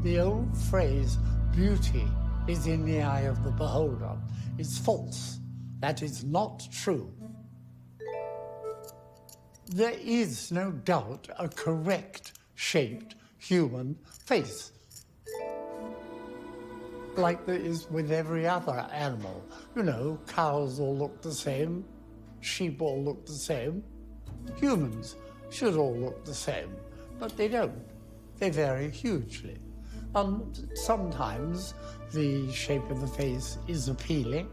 The old phrase, beauty is in the eye of the beholder, is false. That is not true. There is no doubt a correct shaped human face, like there is with every other animal. You know, cows all look the same, sheep all look the same, humans should all look the same, but they don't. They vary hugely. Sometimes the shape of the face is appealing,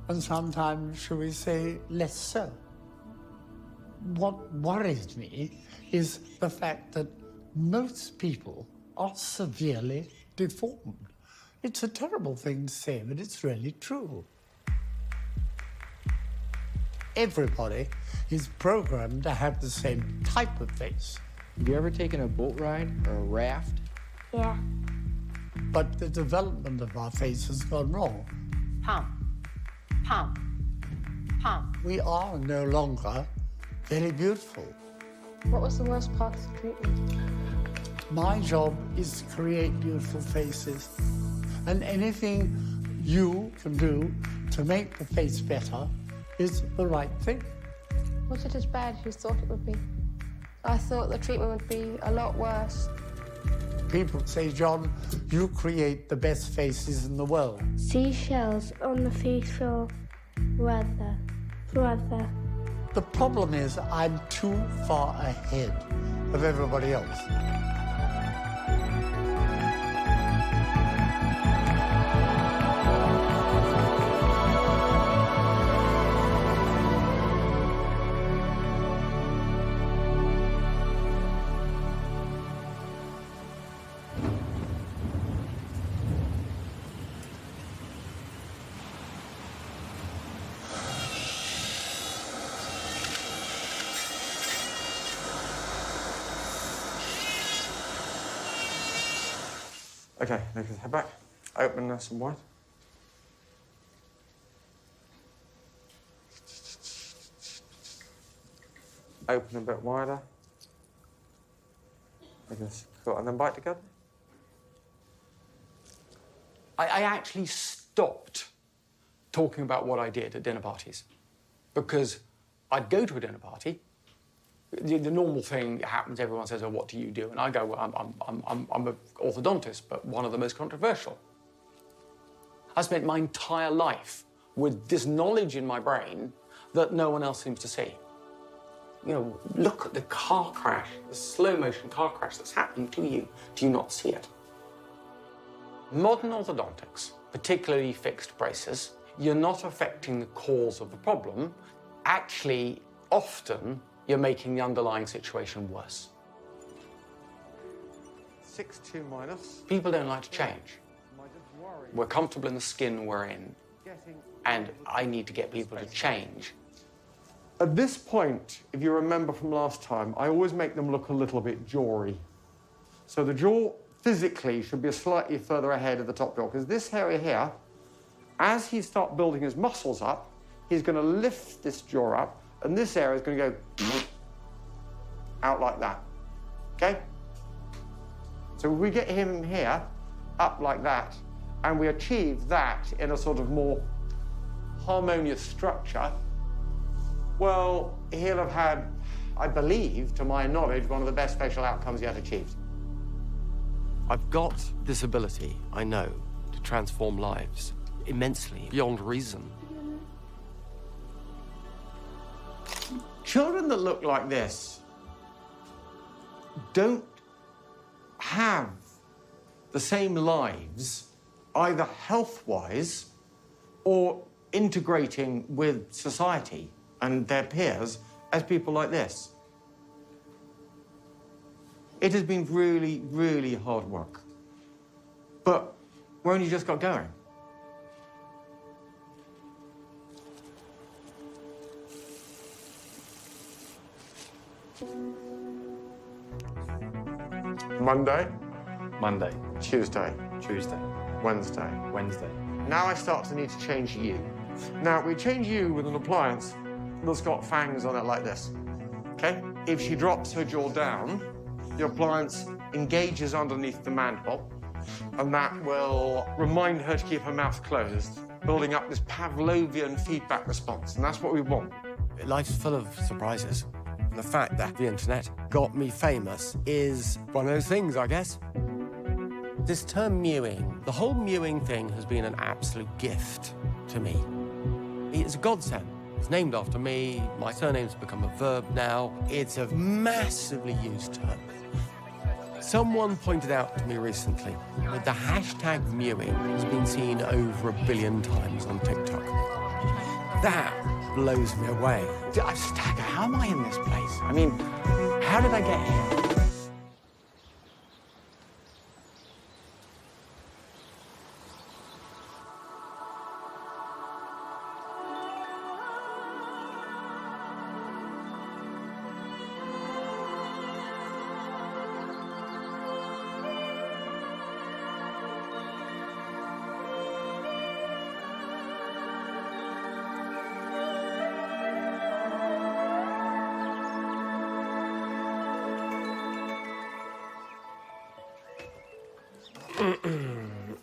and sometimes, shall we say, less so. What worries me is the fact that most people are severely deformed. It's a terrible thing to say, but it's really true. Everybody is programmed to have the same type of face. Have you ever taken a boat ride or a raft? Yeah. But the development of our face has gone wrong. Pump, pump, pump. We are no longer very beautiful. What was the worst part of the treatment? My job is to create beautiful faces. And anything you can do to make the face better is the right thing. Was it as bad as you thought it would be? I thought the treatment would be a lot worse. People say, John, you create the best faces in the world. Seashells on the seashore, brother, brother. The problem is I'm too far ahead of everybody else. Okay, now head back. Open nice and wide. Open a bit wider. Okay, cool. And then bite together. I actually stopped talking about what I did at dinner parties because I'd go to a dinner party. The normal thing happens, everyone says, oh, what do you do? And I go, well, I'm an orthodontist, but one of the most controversial. I spent my entire life with this knowledge in my brain that no one else seems to see. You know, look at the car crash, the slow-motion car crash that's happening to you. Do you not see it? Modern orthodontics, particularly fixed braces, you're not affecting the cause of the problem. Actually, often, you're making the underlying situation worse. 6-2 minus. People don't like to change. We're comfortable in the skin we're in, and I need to get people to change. At this point, if you remember from last time, I always make them look a little bit jawy. So the jaw physically should be slightly further ahead of the top jaw, because this area here, as he starts building his muscles up, he's going to lift this jaw up, and this area is going to go out like that, okay? So if we get him here, up like that, and we achieve that in a sort of more harmonious structure, well, he'll have had, I believe, to my knowledge, one of the best facial outcomes yet achieved. I've got this ability, I know, to transform lives immensely, beyond reason. Children that look like this don't have the same lives, either health-wise or integrating with society and their peers, as people like this. It has been really, really hard work. But we're only just got going. Monday, Monday, Tuesday, Tuesday, Wednesday. Wednesday. Now I start to need to change you. Now, we change you with an appliance that's got fangs on it like this, okay? If she drops her jaw down, the appliance engages underneath the mandible, and that will remind her to keep her mouth closed, building up this Pavlovian feedback response, and that's what we want. Life's full of surprises. And the fact that the internet got me famous is one of those things, I guess. This term mewing, the whole mewing thing has been an absolute gift to me. It's a godsend. It's named after me. My surname's become a verb now. It's a massively used term. Someone pointed out to me recently that the hashtag mewing has been seen over 1 billion times on TikTok. That blows me away. Stagger, how am I in this place? I mean, how did I get here?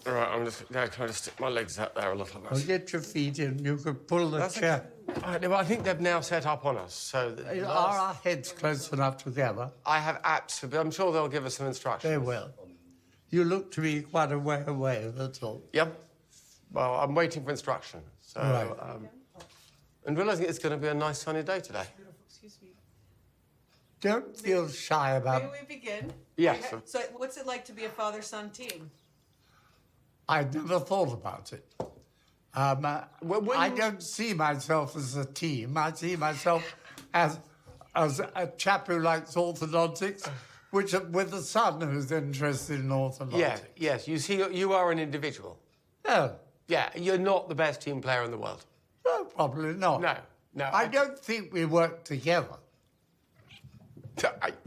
All right, I'm just going to stick my legs out there a little bit. Well, get your feet in. You could pull the chair. Well, I think they've now set up on us, so... Are our heads close enough together? I have absolutely... I'm sure they'll give us some instructions. They will. You look to be quite a way away, that's all. Yep. Well, I'm waiting for instruction, so... Right. And realising it's going to be a nice sunny day today. Excuse me. Don't feel shy about... May we begin? Yes. So what's it like to be a father-son team? I never thought about it. I don't see myself as a team. I see myself as a chap who likes orthodontics, with a son who's interested in orthodontics. Yes. You see, you are an individual. No. Yeah, you're not the best team player in the world. No, probably not. No. I don't think we work together.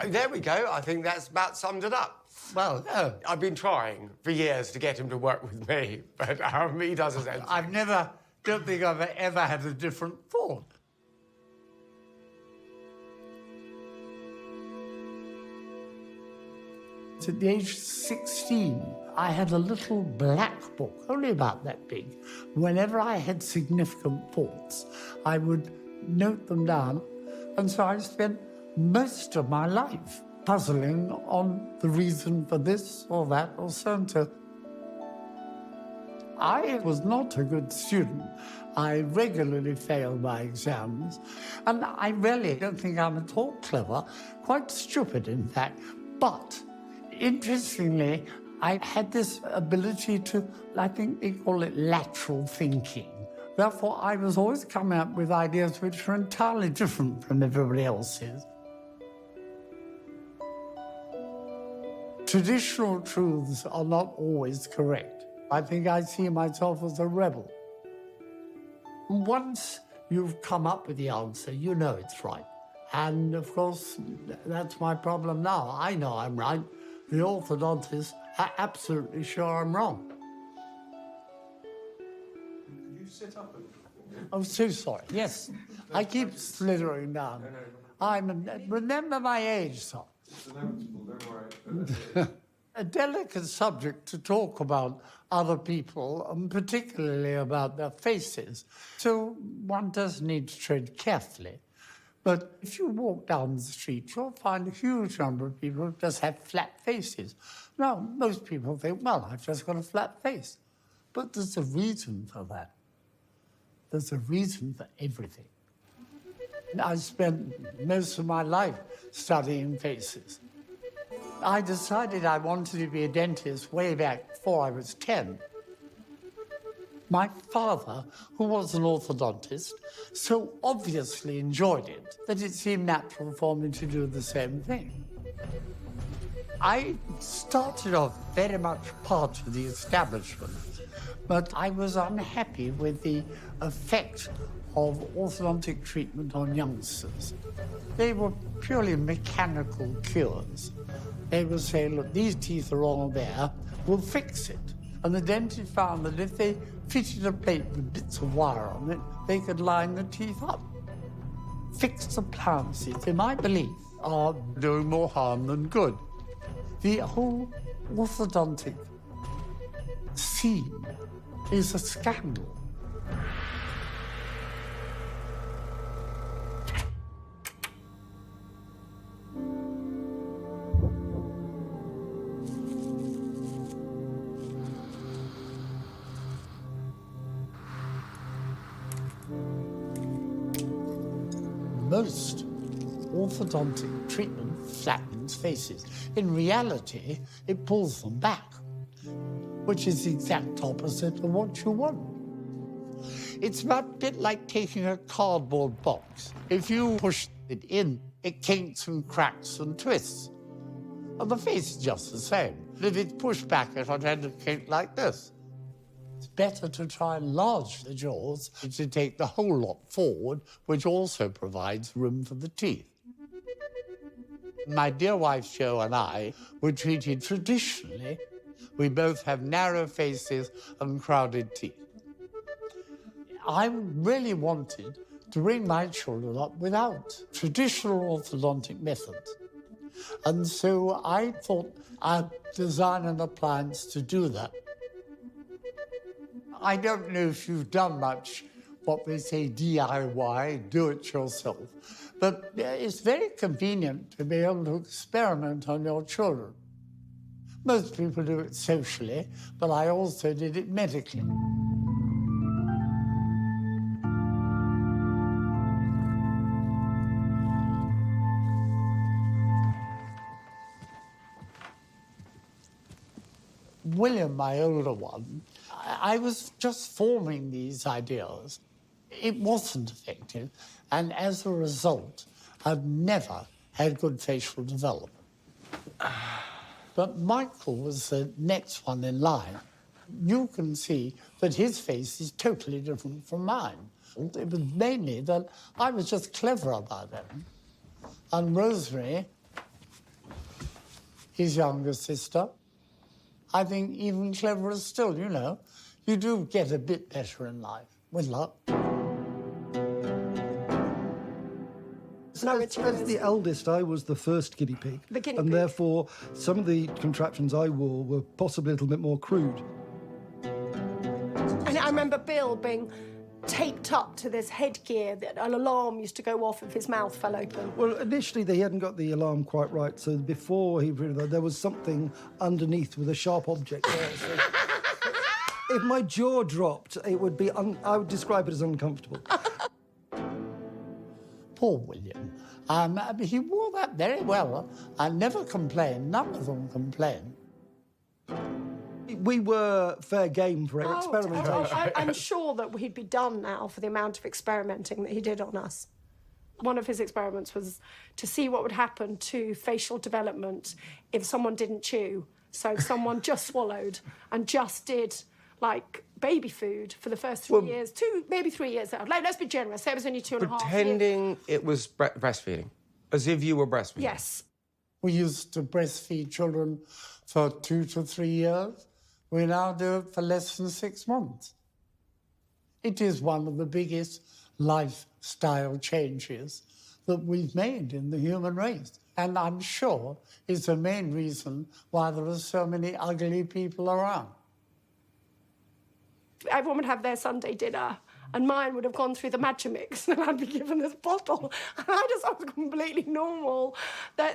There we go. I think that's about summed it up. Well, no. I've been trying for years to get him to work with me, but he doesn't. Don't think I've ever had a different thought. At the age of 16, I had a little black book, only about that big. Whenever I had significant thoughts, I would note them down, and so I spent most of my life puzzling on the reason for this or that or so and so. I was not a good student. I regularly failed my exams, and I really don't think I'm at all clever, quite stupid, in fact. But, interestingly, I had this ability to, I think they call it lateral thinking. Therefore, I was always coming up with ideas which were entirely different from everybody else's. Traditional truths are not always correct. I think I see myself as a rebel. Once you've come up with the answer, you know it's right. And, of course, that's my problem now. I know I'm right. The orthodontists are absolutely sure I'm wrong. Could you sit up? I'm so sorry. Yes, I keep slithering down. Remember my age, son. It's inevitable, don't worry. A delicate subject to talk about other people, and particularly about their faces. So one does need to tread carefully. But if you walk down the street, you'll find a huge number of people who just have flat faces. Now, most people think, well, I've just got a flat face. But there's a reason for that. There's a reason for everything. I spent most of my life studying faces. I decided I wanted to be a dentist way back before I was 10. My father, who was an orthodontist, so obviously enjoyed it that it seemed natural for me to do the same thing. I started off very much part of the establishment, but I was unhappy with the effect of orthodontic treatment on youngsters. They were purely mechanical cures. They would say, look, these teeth are wrong there, we'll fix it. And the dentist found that if they fitted a plate with bits of wire on it, they could line the teeth up. Fixed appliances, in my belief, are doing more harm than good. The whole orthodontic scene is a scandal. Most orthodontic treatment flattens faces. In reality, it pulls them back, which is the exact opposite of what you want. It's about a bit like taking a cardboard box. If you push it in, it kinks and cracks and twists. And the face is just the same. If it's pushed back, it'll tend to kink like this. It's better to try and enlarge the jaws to take the whole lot forward, which also provides room for the teeth. My dear wife Jo and I were treated traditionally. We both have narrow faces and crowded teeth. I really wanted to bring my children up without traditional orthodontic methods. And so I thought I'd design an appliance to do that. I don't know if you've done much, what they say DIY, do it yourself, but it's very convenient to be able to experiment on your children. Most people do it socially, but I also did it medically. William, my older one, I was just forming these ideas. It wasn't effective, and as a result, I've never had good facial development. But Michael was the next one in line. You can see that his face is totally different from mine. It was mainly that I was just clever about him. And Rosemary, his younger sister, I think even cleverer still, you know. You do get a bit better in life, with luck. As the eldest, I was the first guinea pig. The guinea and pig. therefore, some of the contraptions I wore were possibly a little bit more crude. And I remember Bill being taped up to this headgear that an alarm used to go off if his mouth fell open. Well, initially, they hadn't got the alarm quite right, so before he realised there was something underneath with a sharp object there. So if my jaw dropped, it would be, I would describe it as uncomfortable. Poor William. He wore that very well. I never complained. None of them complained. We were fair game for experimentation. I'm sure that he'd be done now for the amount of experimenting that he did on us. One of his experiments was to see what would happen to facial development if someone didn't chew. So if someone just swallowed and just did, like, baby food for the first 3 years, maybe 3 years out. Like, let's be generous. Say it was only 2.5 years. Pretending it was breastfeeding, as if you were breastfeeding. Yes. We used to breastfeed children for 2 to 3 years. We now do it for less than 6 months. It is one of the biggest lifestyle changes that we've made in the human race. And I'm sure it's the main reason why there are so many ugly people around. Everyone would have their Sunday dinner, and mine would have gone through the Magimix, and I'd be given this bottle. And I just thought it was completely normal.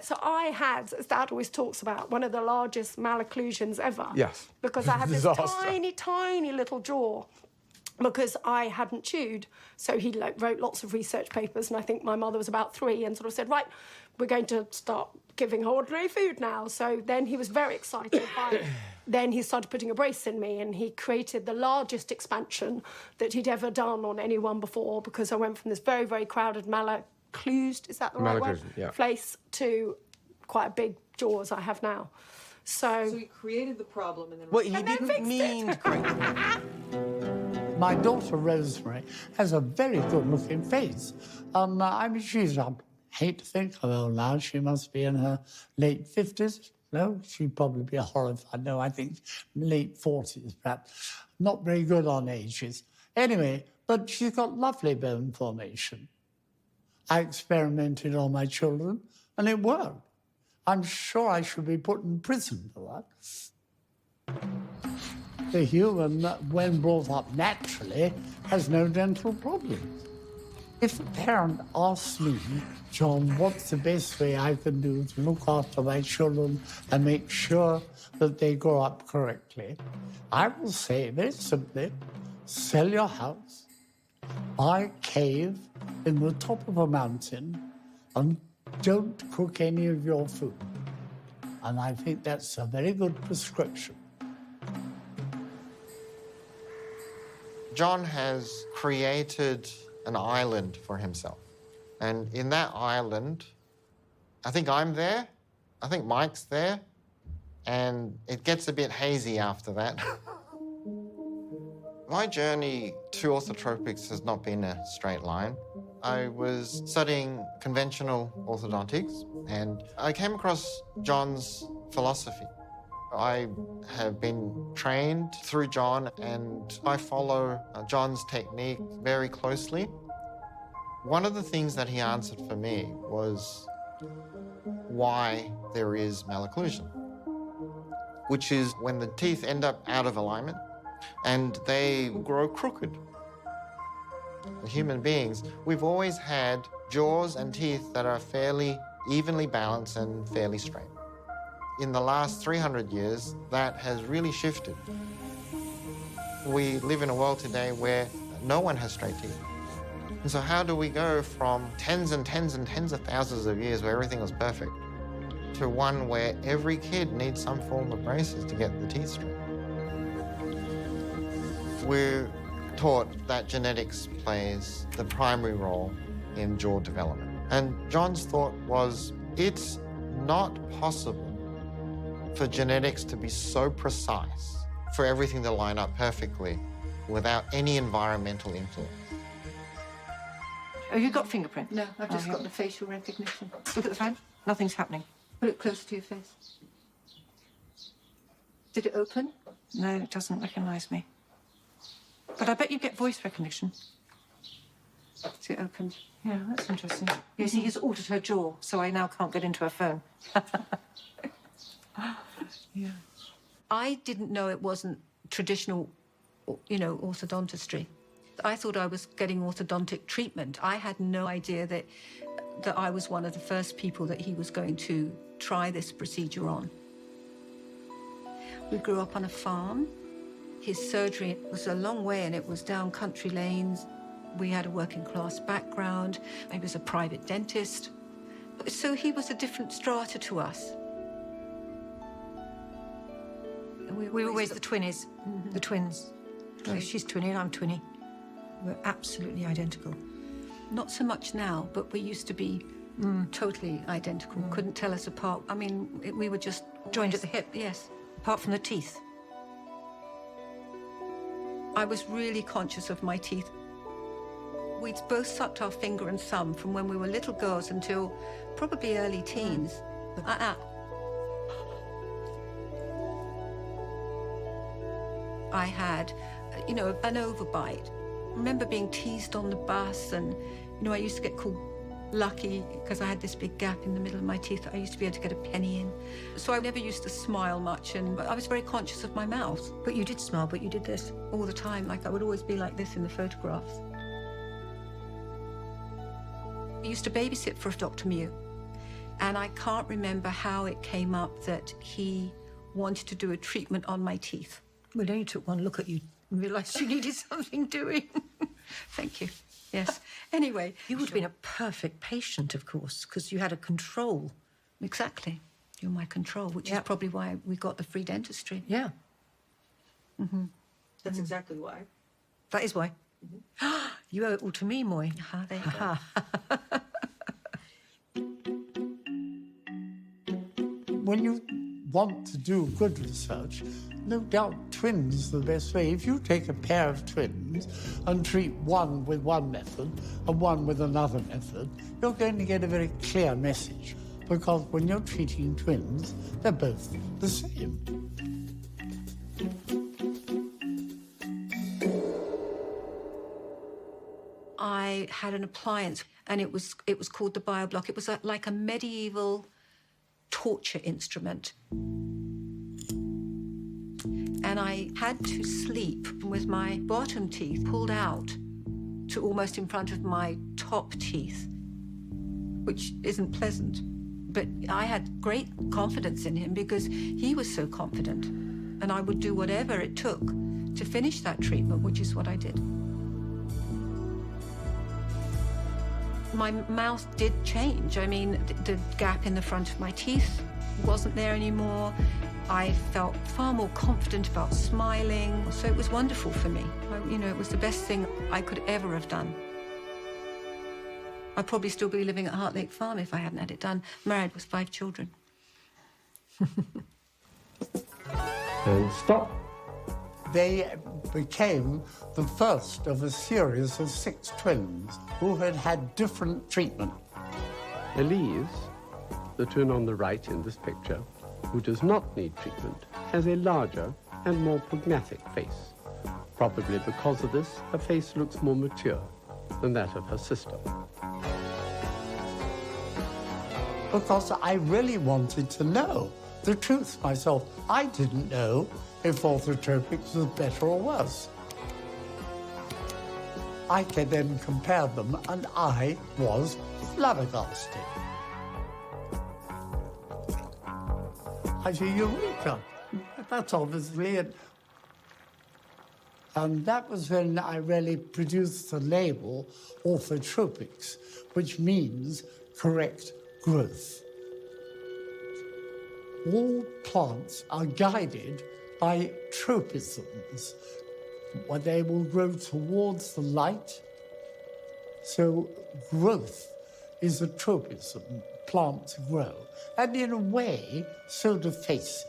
So I had, as Dad always talks about, one of the largest malocclusions ever. Yes. Because I had this Disaster. tiny, tiny little jaw. Because I hadn't chewed. So he wrote lots of research papers, and I think my mother was about 3 and sort of said, right, we're going to start giving her ordinary food now. So then he was very excited by it. Then he started putting a brace in me, and he created the largest expansion that he'd ever done on anyone before, because I went from this very, very crowded malocclused, is that the right word? Yeah. Place to quite a big jaw as I have now. So he created the problem and then... Well, he And then didn't mean to create My daughter Rosemary has a very good-looking face. I mean, I hate to think of her now. She must be in her late 50s. No, she'd probably be horrified. No, I think late 40s, perhaps. Not very good on ages. Anyway, but she's got lovely bone formation. I experimented on my children, and it worked. I'm sure I should be put in prison for that. The human, when brought up naturally, has no dental problems. If a parent asks me, John, what's the best way I can do to look after my children and make sure that they grow up correctly, I will say very simply, sell your house, buy a cave in the top of a mountain, and don't cook any of your food. And I think that's a very good prescription. John has created an island for himself. And in that island, I think I'm there, I think Mike's there, and it gets a bit hazy after that. My journey to orthotropics has not been a straight line. I was studying conventional orthodontics, and I came across John's philosophy. I have been trained through John, and I follow John's technique very closely. One of the things that he answered for me was why there is malocclusion, which is when the teeth end up out of alignment and they grow crooked. Human beings, we've always had jaws and teeth that are fairly evenly balanced and fairly straight. In the last 300 years, that has really shifted. We live in a world today where no one has straight teeth. And so how do we go from tens and tens and tens of thousands of years where everything was perfect to one where every kid needs some form of braces to get the teeth straight? We're taught that genetics plays the primary role in jaw development. And John's thought was, it's not possible for genetics to be so precise, for everything to line up perfectly without any environmental influence. Have you got fingerprints? No, I've just got the facial recognition. Look at the phone. Nothing's happening. Put it close to your face. Did it open? No, it doesn't recognise me. But I bet you get voice recognition. So it opened. Yeah, that's interesting. You see, he's altered her jaw, so I now can't get into her phone. Yeah. I didn't know it wasn't traditional, orthodontistry. I thought I was getting orthodontic treatment. I had no idea that I was one of the first people that he was going to try this procedure on. We grew up on a farm. His surgery was a long way, and it was down country lanes. We had a working class background. He was a private dentist. So he was a different strata to us. We were always the twinnies, the twins. Well, she's twinny and I'm twinny. We're absolutely identical. Not so much now, but we used to be totally identical. Couldn't tell us apart. I mean, we were just joined at the hip. Yes. Apart from the teeth. I was really conscious of my teeth. We'd both sucked our finger and thumb from when we were little girls until probably early teens. I had, an overbite. I remember being teased on the bus, and, I used to get called lucky because I had this big gap in the middle of my teeth that I used to be able to get a penny in. So I never used to smile much, and I was very conscious of my mouth. But you did smile, but you did this. All the time, like I would always be like this in the photographs. I used to babysit for Dr. Mew, and I can't remember how it came up that he wanted to do a treatment on my teeth. Well, then you took one look at you and realised you needed something doing. Thank you. Yes. Anyway. You would have been a perfect patient, of course, because you had a control. Exactly. You're my control, which is probably why we got the free dentistry. Yeah. Mm-hmm. That's exactly why. That is why. Mm-hmm. You owe it all to me, Moy. There you go. When you want to do good research, no doubt twins are the best way. If you take a pair of twins and treat one with one method and one with another method, you're going to get a very clear message, because when you're treating twins, they're both the same. I had an appliance, and it was called the BioBlock. It was like a medieval torture instrument. And I had to sleep with my bottom teeth pulled out to almost in front of my top teeth, which isn't pleasant. But I had great confidence in him because he was so confident. And I would do whatever it took to finish that treatment, which is what I did. My mouth did change. I mean, the gap in the front of my teeth wasn't there anymore. I felt far more confident about smiling. So it was wonderful for me. You know, it was the best thing I could ever have done. I'd probably still be living at Heartlake Farm if I hadn't had it done. Married with 5 children. And stop. They became the first of a series of 6 twins who had had different treatment. Elise, the twin on the right in this picture, who does not need treatment, has a larger and more pragmatic face. Probably because of this, her face looks more mature than that of her sister. Because I really wanted to know the truth myself. I didn't know if orthotropics was better or worse. I could then compare them, and I was flabbergasted. I said, Eureka! That's obviously it. And that was when I really produced the label orthotropics, which means correct growth. All plants are guided by tropisms, where they will grow towards the light. So growth is a tropism. Plants grow. And in a way, so do faces.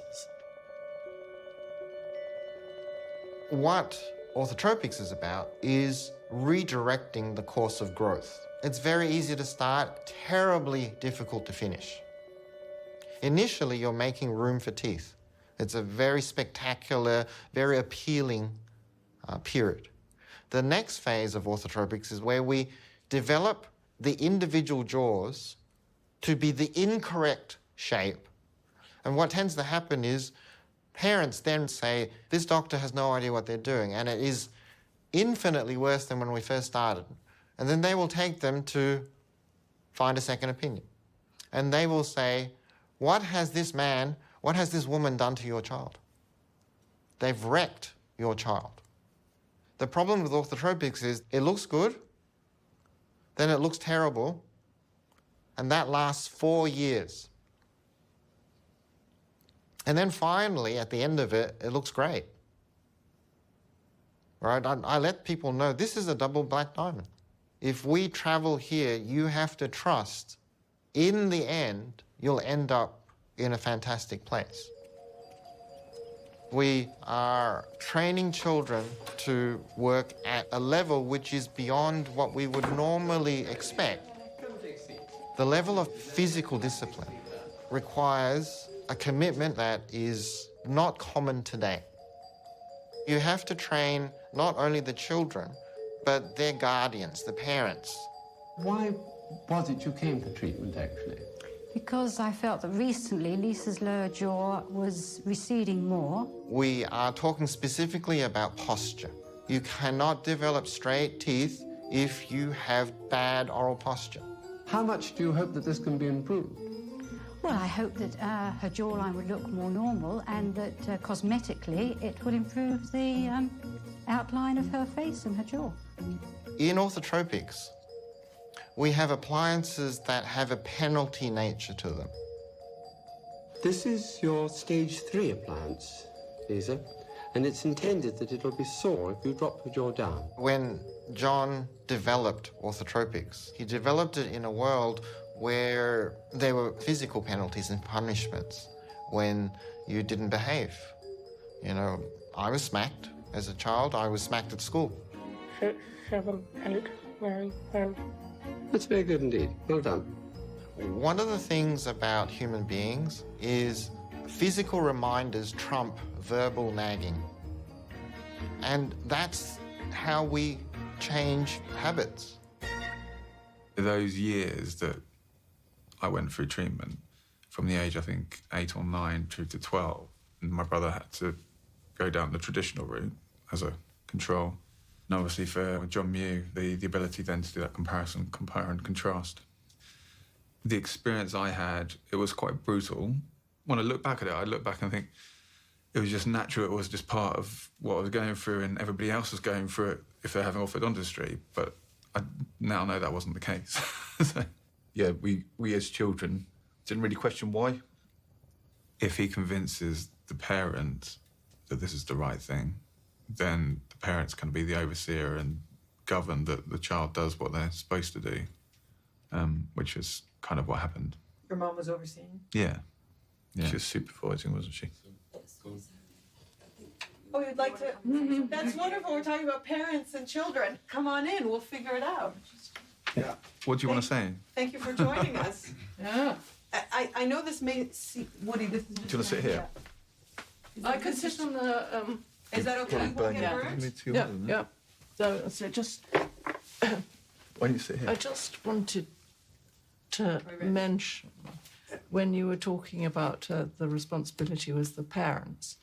What orthotropics is about is redirecting the course of growth. It's very easy to start, terribly difficult to finish. Initially, you're making room for teeth. It's a very spectacular, very appealing period. The next phase of orthotropics is where we develop the individual jaws to be the incorrect shape. And what tends to happen is parents then say, this doctor has no idea what they're doing, and it is infinitely worse than when we first started. And then they will take them to find a second opinion. And they will say, what has this woman done to your child? They've wrecked your child. The problem with orthotropics is it looks good, then it looks terrible, and that lasts 4 years. And then finally, at the end of it, it looks great. Right? I let people know this is a double black diamond. If we travel here, you have to trust, in the end, you'll end up in a fantastic place. We are training children to work at a level which is beyond what we would normally expect. The level of physical discipline requires a commitment that is not common today. You have to train not only the children, but their guardians, the parents. Why was it you came for treatment, actually? Because I felt that recently Lisa's lower jaw was receding more. We are talking specifically about posture. You cannot develop straight teeth if you have bad oral posture. How much do you hope that this can be improved? Well, I hope that her jawline would look more normal and that cosmetically it would improve the outline of her face and her jaw. In orthotropics, we have appliances that have a penalty nature to them. This is your stage 3 appliance, Lisa, and it's intended that it'll be sore if you drop your jaw down. When John developed orthotropics, he developed it in a world where there were physical penalties and punishments when you didn't behave. You know, I was smacked as a child. I was smacked at school. 6, 7, 8, 9, 10. That's very good indeed. Well done. One of the things about human beings is physical reminders trump verbal nagging. And that's how we change habits. Those years that I went through treatment from the age, I think, 8 or 9 through to 12. And my brother had to go down the traditional route as a control. And obviously for John Mew, the ability then to do that comparison, compare and contrast. The experience I had, it was quite brutal. When I look back at it, I look back and think it was just natural, it was just part of what I was going through and everybody else was going through it if they're having orthodontistry. But I now know that wasn't the case. So, yeah, we as children didn't really question why. If he convinces the parent that this is the right thing, then the parents can be the overseer and govern that the child does what they're supposed to do, which is kind of what happened. Your mom was overseeing? Yeah. She was supervising, wasn't she? Oh, you'd like to? That's wonderful. We're talking about parents and children. Come on in. We'll figure it out. Yeah. What do you want to say? Thank you for joining us. Yeah. I know this may see Woody. This is. Do you want to sit here? I could sit on the. Is that okay? You won't get burnt? Yeah. So just. Why don't you sit here? I just wanted to mention when you were talking about the responsibility with the parents.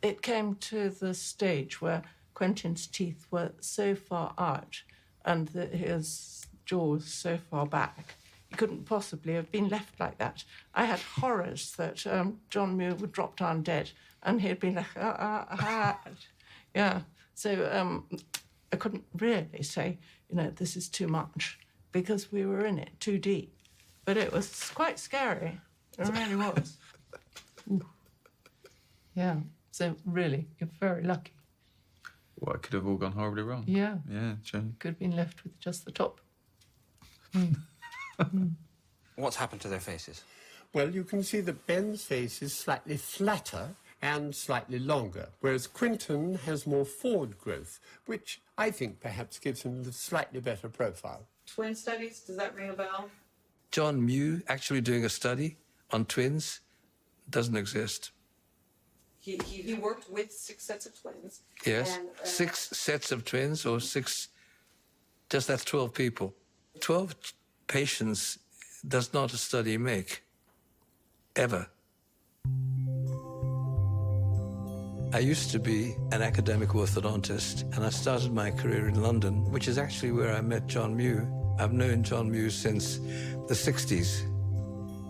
It came to the stage where Quentin's teeth were so far out and his jaws so far back, he couldn't possibly have been left like that. I had horrors that John Mew would drop down dead and he'd be like, yeah. So I couldn't really say, this is too much because we were in it too deep. But it was quite scary. It really was. Yeah. So really, you're very lucky. Well, it could have all gone horribly wrong. Yeah. Yeah, true. Could have been left with just the top. What's happened to their faces? Well, you can see that Ben's face is slightly flatter and slightly longer, whereas Quentin has more forward growth, which I think perhaps gives him the slightly better profile. Twin studies, does that ring a bell? John Mew actually doing a study on twins doesn't exist. He worked with 6 sets of twins. Yes, And, 6 sets of twins or 6, just that's 12 people. 12 patients does not a study make, ever. I used to be an academic orthodontist, and I started my career in London, which is actually where I met John Mew. I've known John Mew since the 60s.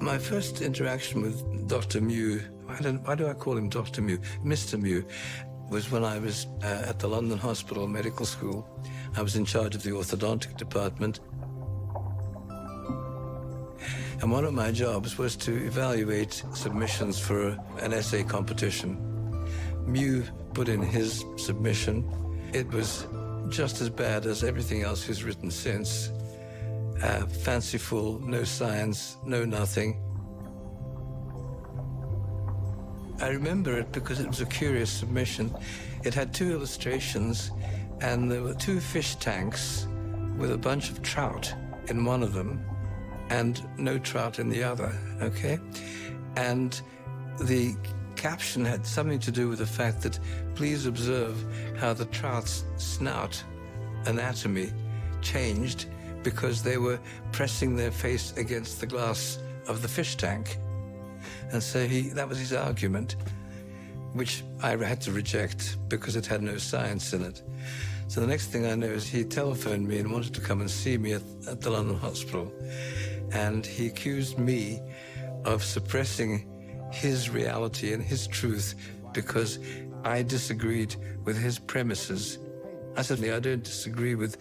My first interaction with Dr. Mew, why do I call him Dr. Mew? Mr. Mew, was when I was at the London Hospital Medical School. I was in charge of the orthodontic department. And one of my jobs was to evaluate submissions for an essay competition. Mew put in his submission. It was just as bad as everything else he's written since. Fanciful, no science, no nothing. I remember it because it was a curious submission. It had 2 illustrations, and there were 2 fish tanks with a bunch of trout in one of them and no trout in the other, okay? And the caption had something to do with the fact that please observe how the trout's snout anatomy changed because they were pressing their face against the glass of the fish tank. And so that was his argument, which I had to reject because it had no science in it. So the next thing I know is he telephoned me and wanted to come and see me at the London Hospital. And he accused me of suppressing his reality and his truth because I disagreed with his premises. I said, I don't disagree with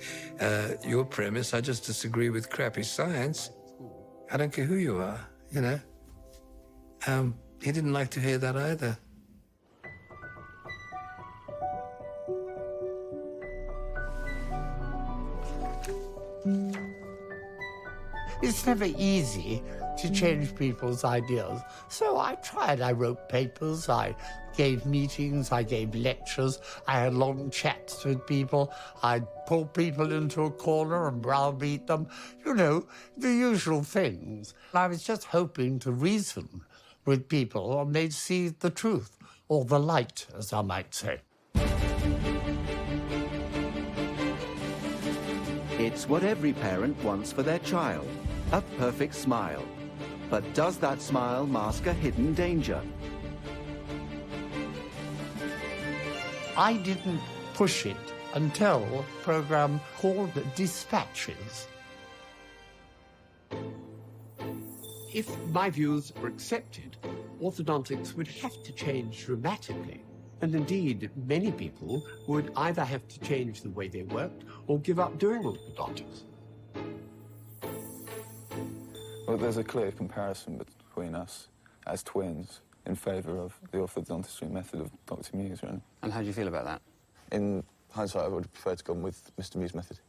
your premise, I just disagree with crappy science. I don't care who you are, you know. He didn't like to hear that either. It's never easy to change people's ideas. So I tried. I wrote papers, I gave meetings, I gave lectures, I had long chats with people, I'd pull people into a corner and browbeat them. You know, the usual things. I was just hoping to reason with people and they'd see the truth, or the light, as I might say. It's what every parent wants for their child, a perfect smile. But does that smile mask a hidden danger? I didn't push it until a program called Dispatches. If my views were accepted, orthodontics would have to change dramatically. And indeed, many people would either have to change the way they worked or give up doing orthodontics. Well, there's a clear comparison between us as twins in favour of the orthodontistry method of Dr. Muse, really. And how do you feel about that? In hindsight, I would have preferred to go with Mr. Muse's method.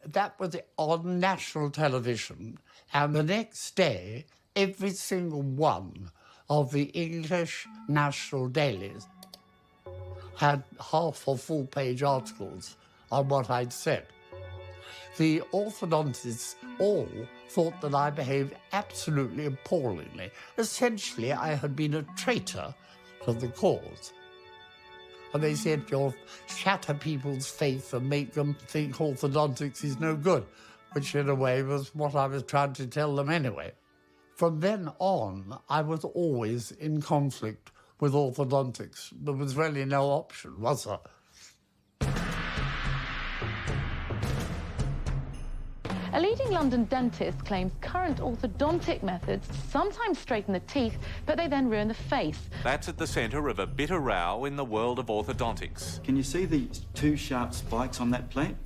That was on national television, and the next day, every single one of the English national dailies had half or full-page articles on what I'd said. The orthodontists all thought that I behaved absolutely appallingly. Essentially, I had been a traitor to the cause. And they said, you'll shatter people's faith and make them think orthodontics is no good, which in a way was what I was trying to tell them anyway. From then on, I was always in conflict with orthodontics. There was really no option, was there? A leading London dentist claims current orthodontic methods sometimes straighten the teeth, but they then ruin the face. That's at the centre of a bitter row in the world of orthodontics. Can you see the two sharp spikes on that plate?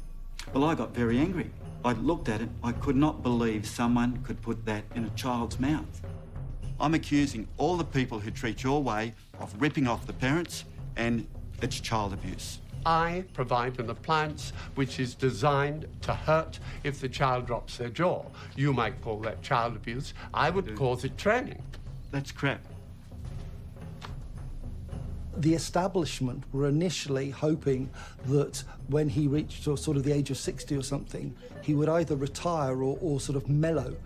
Well, I got very angry. I looked at it. I could not believe someone could put that in a child's mouth. I'm accusing all the people who treat your way of ripping off the parents, and it's child abuse. I provide an appliance which is designed to hurt if the child drops their jaw. You might call that child abuse. I would call it training. That's crap. The establishment were initially hoping that when he reached sort of the age of 60 or something, he would either retire or sort of mellow.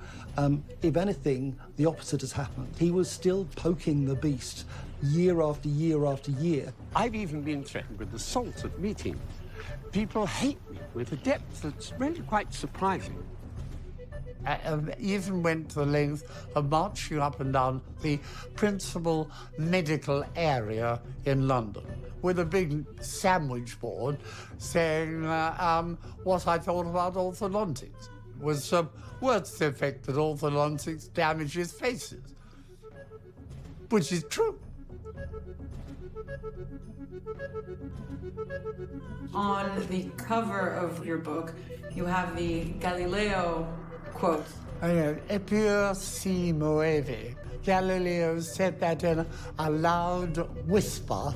If anything, the opposite has happened. He was still poking the beast year after year after year. I've even been threatened with assault at meetings. People hate me with a depth that's really quite surprising. I even went to the length of marching up and down the principal medical area in London with a big sandwich board saying what I thought about orthodontics. It was words to the effect that orthodontics damages faces, which is true. On the cover of your book, you have the Galileo quote. Eppur si muove. Galileo said that in a loud whisper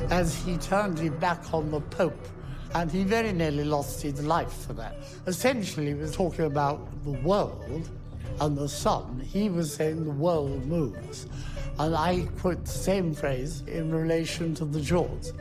as he turned his back on the Pope, and he very nearly lost his life for that. Essentially, he was talking about the world and the sun. He was saying the world moves. And I quote the same phrase in relation to the jaws.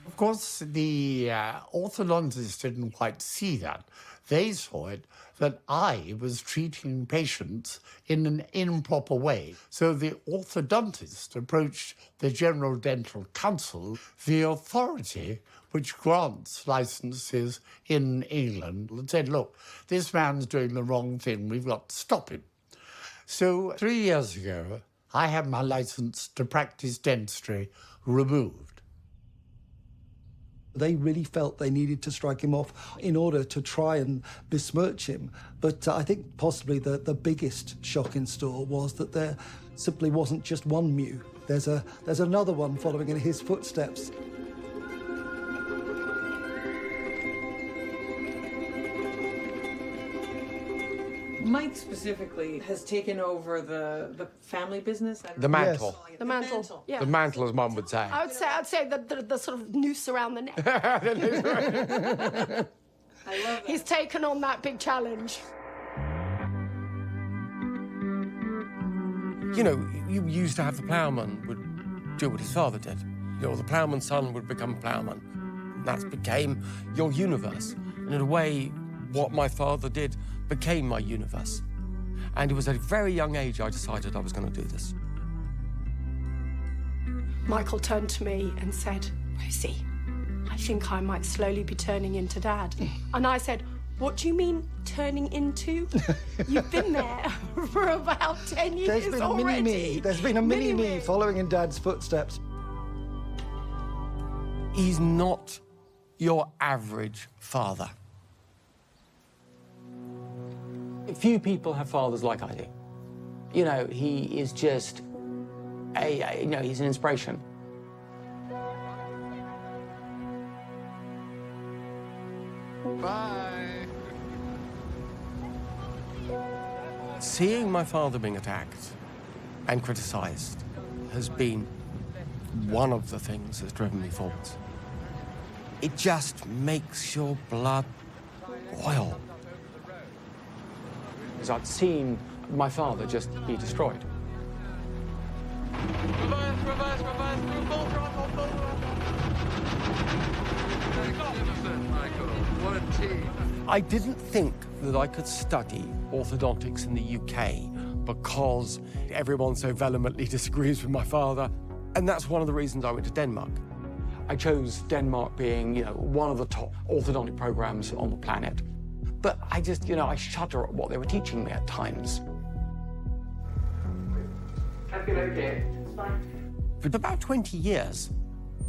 Of course, the orthodontists didn't quite see that. They saw it that I was treating patients in an improper way. So the orthodontist approached the General Dental Council, the authority which grants licenses in England, and said, look, this man's doing the wrong thing, we've got to stop him. So 3 years ago, I had my license to practice dentistry removed. They really felt they needed to strike him off in order to try and besmirch him. But I think possibly the biggest shock in store was that there simply wasn't just one Mew. There's another one following in his footsteps. Mike specifically has taken over the family business. The mantle. The mantle. Yeah. The mantle, as Mum would say. I'd say the sort of noose around the neck. I love that. He's taken on that big challenge. You know, you used to have the ploughman would do what his father did. You know, the ploughman's son would become a ploughman. That became your universe. And in a way, what my father did became my universe. And it was at a very young age I decided I was going to do this. Michael turned to me and said, Rosie, I think I might slowly be turning into Dad. And I said, what do you mean, turning into? You've been there for about 10 years There's been already. a mini-me. There's been a mini-me following in Dad's footsteps. He's not your average father. Few people have fathers like I do. You know, he is just he's an inspiration. Bye. Seeing my father being attacked and criticised has been one of the things that's driven me forwards. It just makes your blood boil. Because I'd seen my father just be destroyed. Reverse, reverse, reverse, through full throttle, full throttle. Magnificent, Michael. What a team. I didn't think that I could study orthodontics in the UK because everyone so vehemently disagrees with my father, and that's one of the reasons I went to Denmark. I chose Denmark being, one of the top orthodontic programs on the planet. But I just, I shudder at what they were teaching me at times. For about 20 years,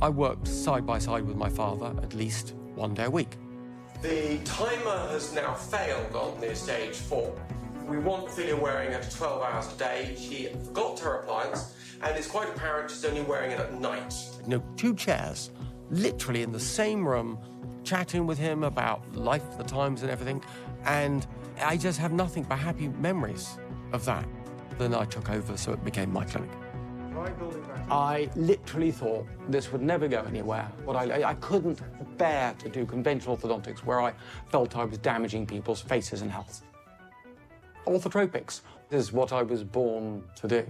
I worked side by side with my father at least one day a week. The timer has now failed on the stage 4. We want Ophelia wearing it 12 hours a day. She forgot her appliance, and it's quite apparent she's only wearing it at night. 2 chairs, literally in the same room, chatting with him about life, the times and everything, and I just have nothing but happy memories of that. Then I took over, so it became my clinic. I literally thought this would never go anywhere. But I couldn't bear to do conventional orthodontics where I felt I was damaging people's faces and health. Orthotropics is what I was born to do.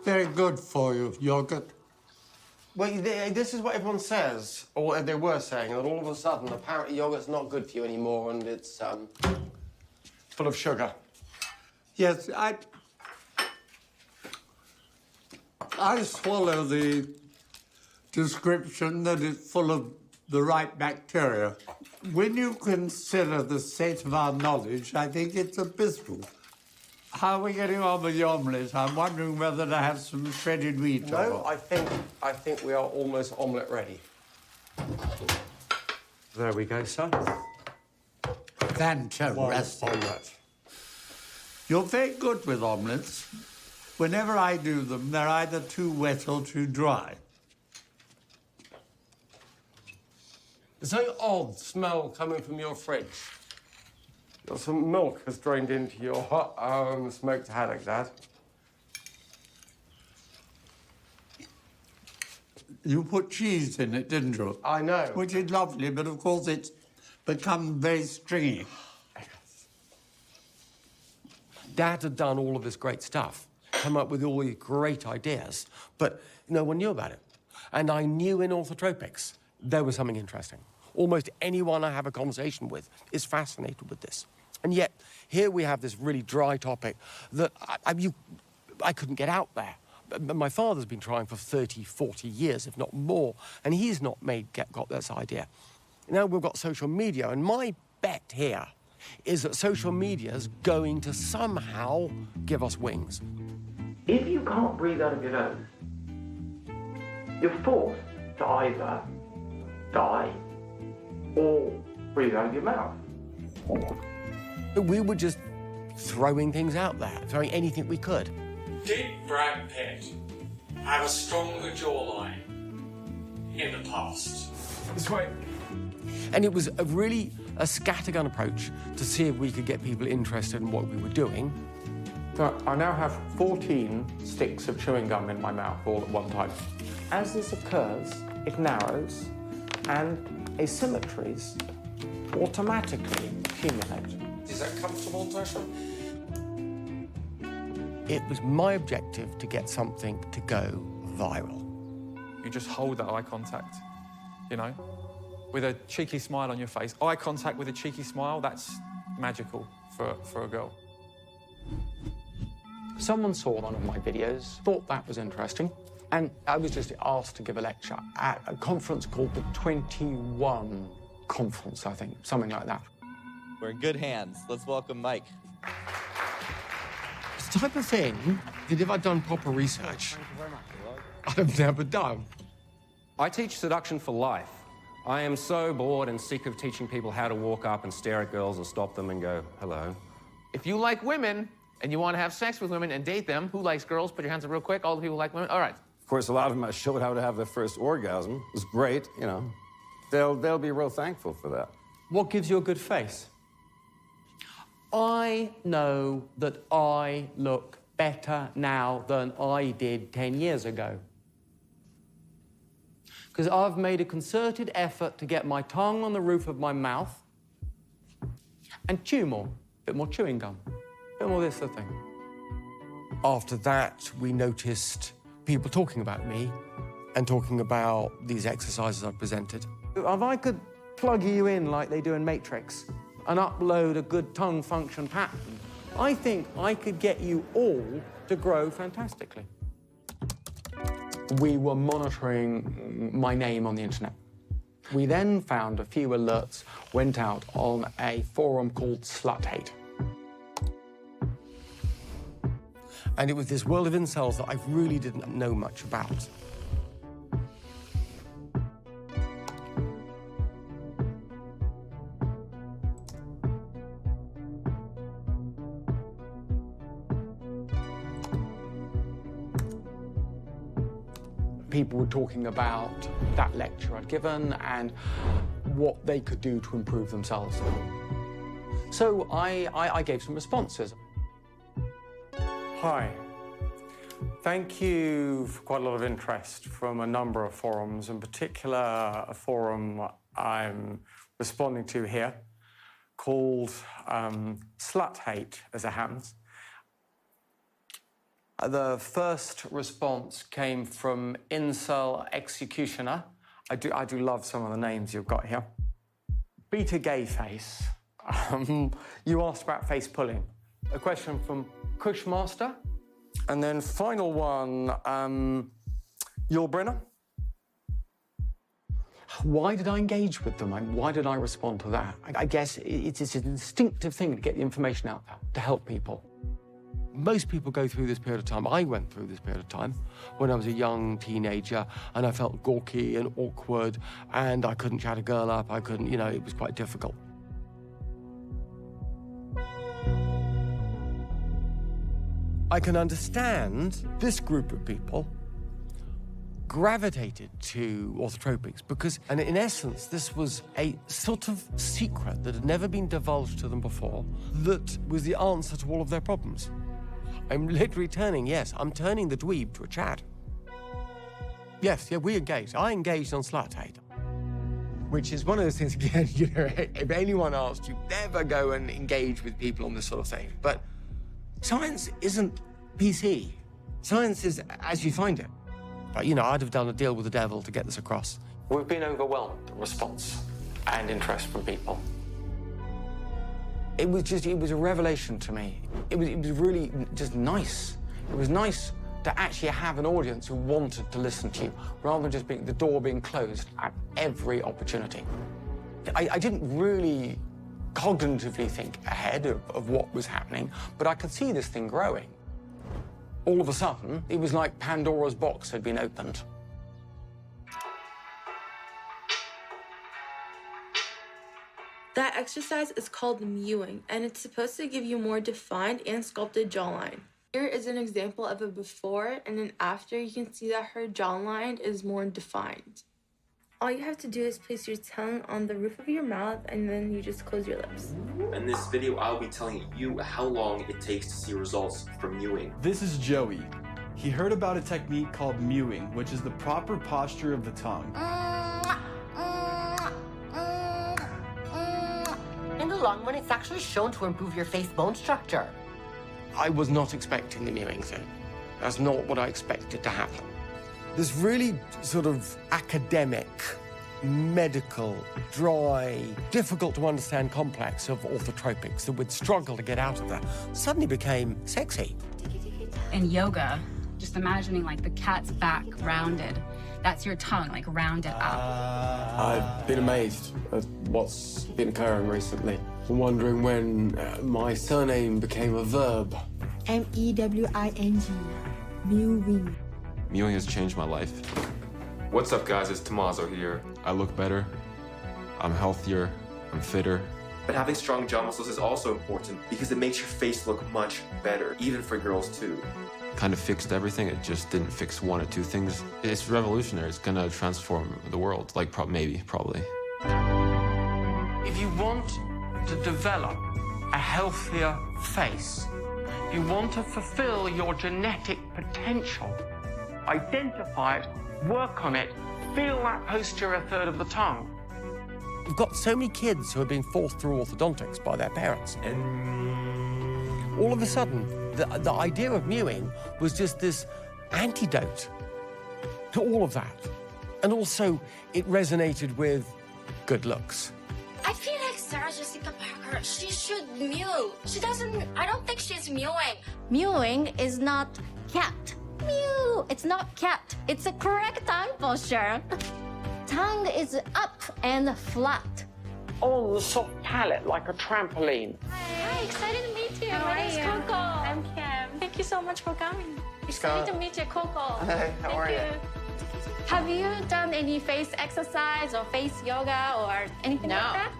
Very good for you, yogurt. Well, this is what everyone says, or they were saying, that all of a sudden, apparently yogurt's not good for you anymore, and it's full of sugar. Yes, I swallow the description that it's full of the right bacteria. When you consider the state of our knowledge, I think it's abysmal. How are we getting on with the omelette? I'm wondering whether to have some shredded wheat. No, I think we are almost omelette ready. There we go, sir. Fantastic. Omelette. You're very good with omelettes. Whenever I do them, they're either too wet or too dry. There's an odd smell coming from your fridge. Some milk has drained into your hot smoked haddock, Dad. You put cheese in it, didn't you? I know. Which is lovely, but of course it's become very stringy. Dad had done all of this great stuff, come up with all these great ideas, but no one knew about it. And I knew in orthotropics there was something interesting. Almost anyone I have a conversation with is fascinated with this. And yet, here we have this really dry topic that I couldn't get out there. My father's been trying for 30, 40 years, if not more, and he's not got this idea. Now we've got social media, and my bet here is that social media is going to somehow give us wings. If you can't breathe out of your nose, you're forced to either die or breathe out of your mouth. We were just throwing things out there, throwing anything we could. Did Brad Pitt have a stronger jawline in the past? That's right. And it was really a scattergun approach to see if we could get people interested in what we were doing. So I now have 14 sticks of chewing gum in my mouth all at one time. As this occurs, it narrows and asymmetries automatically accumulate. Is that comfortable, Tasha? It was my objective to get something to go viral. you just hold that eye contact, you know, with a cheeky smile on your face. Eye contact with a cheeky smile, that's magical for a girl. Someone saw one of my videos, thought that was interesting, and I was just asked to give a lecture at a conference called the 21 Conference, I think, something like that. We're in good hands. Let's welcome Mike. It's the type of thing that if I'd done proper research, I've never done. I teach seduction for life. I am so bored and sick of teaching people how to walk up and stare at girls and stop them and go, hello. If you like women and you want to have sex with women and date them, who likes girls? Put your hands up real quick. All the people who like women. All right. Of course, a lot of them I showed how to have their first orgasm. It was great, you know. They'll be real thankful for that. What gives you a good face? I know that I look better now than I did 10 years ago. Because I've made a concerted effort to get my tongue on the roof of my mouth and chew more. A bit more chewing gum. A bit more this, the thing. After that, we noticed people talking about me and talking about these exercises I presented. If I could plug you in like they do in Matrix and upload a good tongue function pattern, I think I could get you all to grow fantastically. We were monitoring my name on the internet. We then found a few alerts went out on a forum called Slut Hate. And it was this world of incels that I really didn't know much about. People were talking about that lecture I'd given and what they could do to improve themselves. So I gave some responses. Hi. Thank you for quite a lot of interest from a number of forums, in particular a forum I'm responding to here called Slut Hate, as it happens. The first response came from Incel Executioner. I do love some of the names you've got here. Beta Gay Face. You asked about face pulling. A question from Cushmaster. And then final one, Yul Brynner. Why did I engage with them? Why did I respond to that? I guess it's an instinctive thing to get the information out there, to help people. Most people go through this period of time. I went through this period of time when I was a young teenager and I felt gawky and awkward and I couldn't chat a girl up. I couldn't, you know, it was quite difficult. I can understand this group of people gravitated to orthotropics because, and in essence, this was a sort of secret that had never been divulged to them before that was the answer to all of their problems. I'm literally turning the dweeb to a Chad. Yes, yeah, we engaged. I engaged on Slut Hate. Which is one of those things, again, you know, if anyone asked you, never go and engage with people on this sort of thing. But science isn't PC. Science is as you find it. But, you know, I'd have done a deal with the devil to get this across. We've been overwhelmed with response and interest from people. It was a revelation to me. It was really just nice. It was nice to actually have an audience who wanted to listen to you, rather than just the door being closed at every opportunity. I didn't really cognitively think ahead of what was happening, but I could see this thing growing. All of a sudden, it was like Pandora's box had been opened. That exercise is called mewing, and it's supposed to give you more defined and sculpted jawline. Here is an example of a before and an after. You can see that her jawline is more defined. All you have to do is place your tongue on the roof of your mouth, and then you just close your lips. In this video, I'll be telling you how long it takes to see results from mewing. This is Joey. He heard about a technique called mewing, which is the proper posture of the tongue. In the long run, it's actually shown to improve your face bone structure. I was not expecting the mewing thing. That's not what I expected to happen. this really sort of academic, medical, dry, difficult to understand complex of orthotropics that would struggle to get out of there suddenly became sexy. In yoga, just imagining like the cat's back rounded. That's your tongue, like rounded up. I've been amazed at what's been occurring recently. I'm wondering when my surname became a verb. M-E-W-I-N-G. Mewing. Mewing has changed my life. What's up, guys? It's Tommaso here. I look better. I'm healthier. I'm fitter. But having strong jaw muscles is also important because it makes your face look much better, even for girls too. Kind of fixed everything. It just didn't fix one or two things. It's revolutionary. It's gonna transform the world. Like, probably. If you want to develop a healthier face, you want to fulfill your genetic potential, identify it, work on it, feel that posterior third of the tongue. We've got so many kids who are being forced through orthodontics by their parents. And all of a sudden, the idea of mewing was just this antidote to all of that. And also, it resonated with good looks. I feel like Sarah Jessica Parker, she should mew. I don't think she's mewing. Mewing is not cat. Mew, it's not cat. It's a correct tongue posture. Tongue is up and flat. On the soft palate like a trampoline. Hi, excited to meet you. How My are name's you? Coco. I'm Kim. Thank you so much for coming. Excited to meet you, Coco. Hey, how are you? Have you done any face exercise or face yoga or anything like that?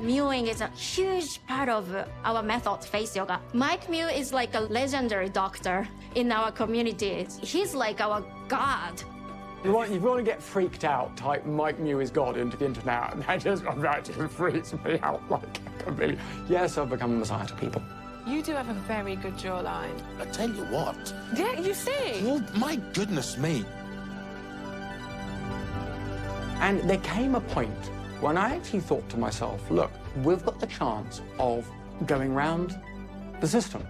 Mewing is a huge part of our method, face yoga. Mike Mew is like a legendary doctor in our community. He's like our god. You want to get freaked out, type Mike Mew is God into the internet, and that just freaks me out like a million. Yes, I've become a messiah to people. You do have a very good jawline. I tell you what. Yeah, you see. Well, my goodness me. And there came a point when I actually thought to myself, look, we've got the chance of going round the system.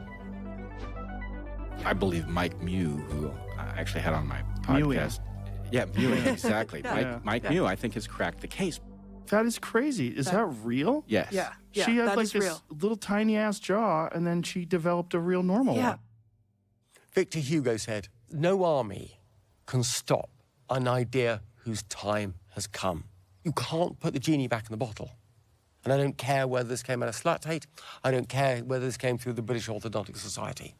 I believe Mike Mew, who I actually had on my podcast. Yeah, Mewing, exactly. Mike Mew, I think, has cracked the case. That is crazy. Is that real? Yes. Yeah. She had like this little tiny ass jaw, and then she developed a real normal one. Victor Hugo said, "No army can stop an idea whose time has come." You can't put the genie back in the bottle. And I don't care whether this came out of slut hate. I don't care whether this came through the British Orthodontic Society.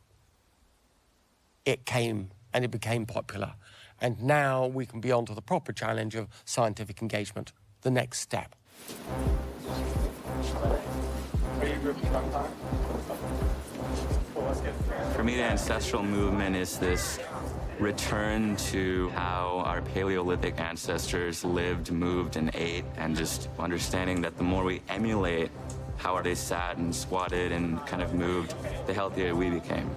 It came and it became popular. And now we can be on to the proper challenge of scientific engagement, the next step. For me, the ancestral movement is this return to how our Paleolithic ancestors lived, moved, and ate, and just understanding that the more we emulate how they sat and squatted and kind of moved, the healthier we became.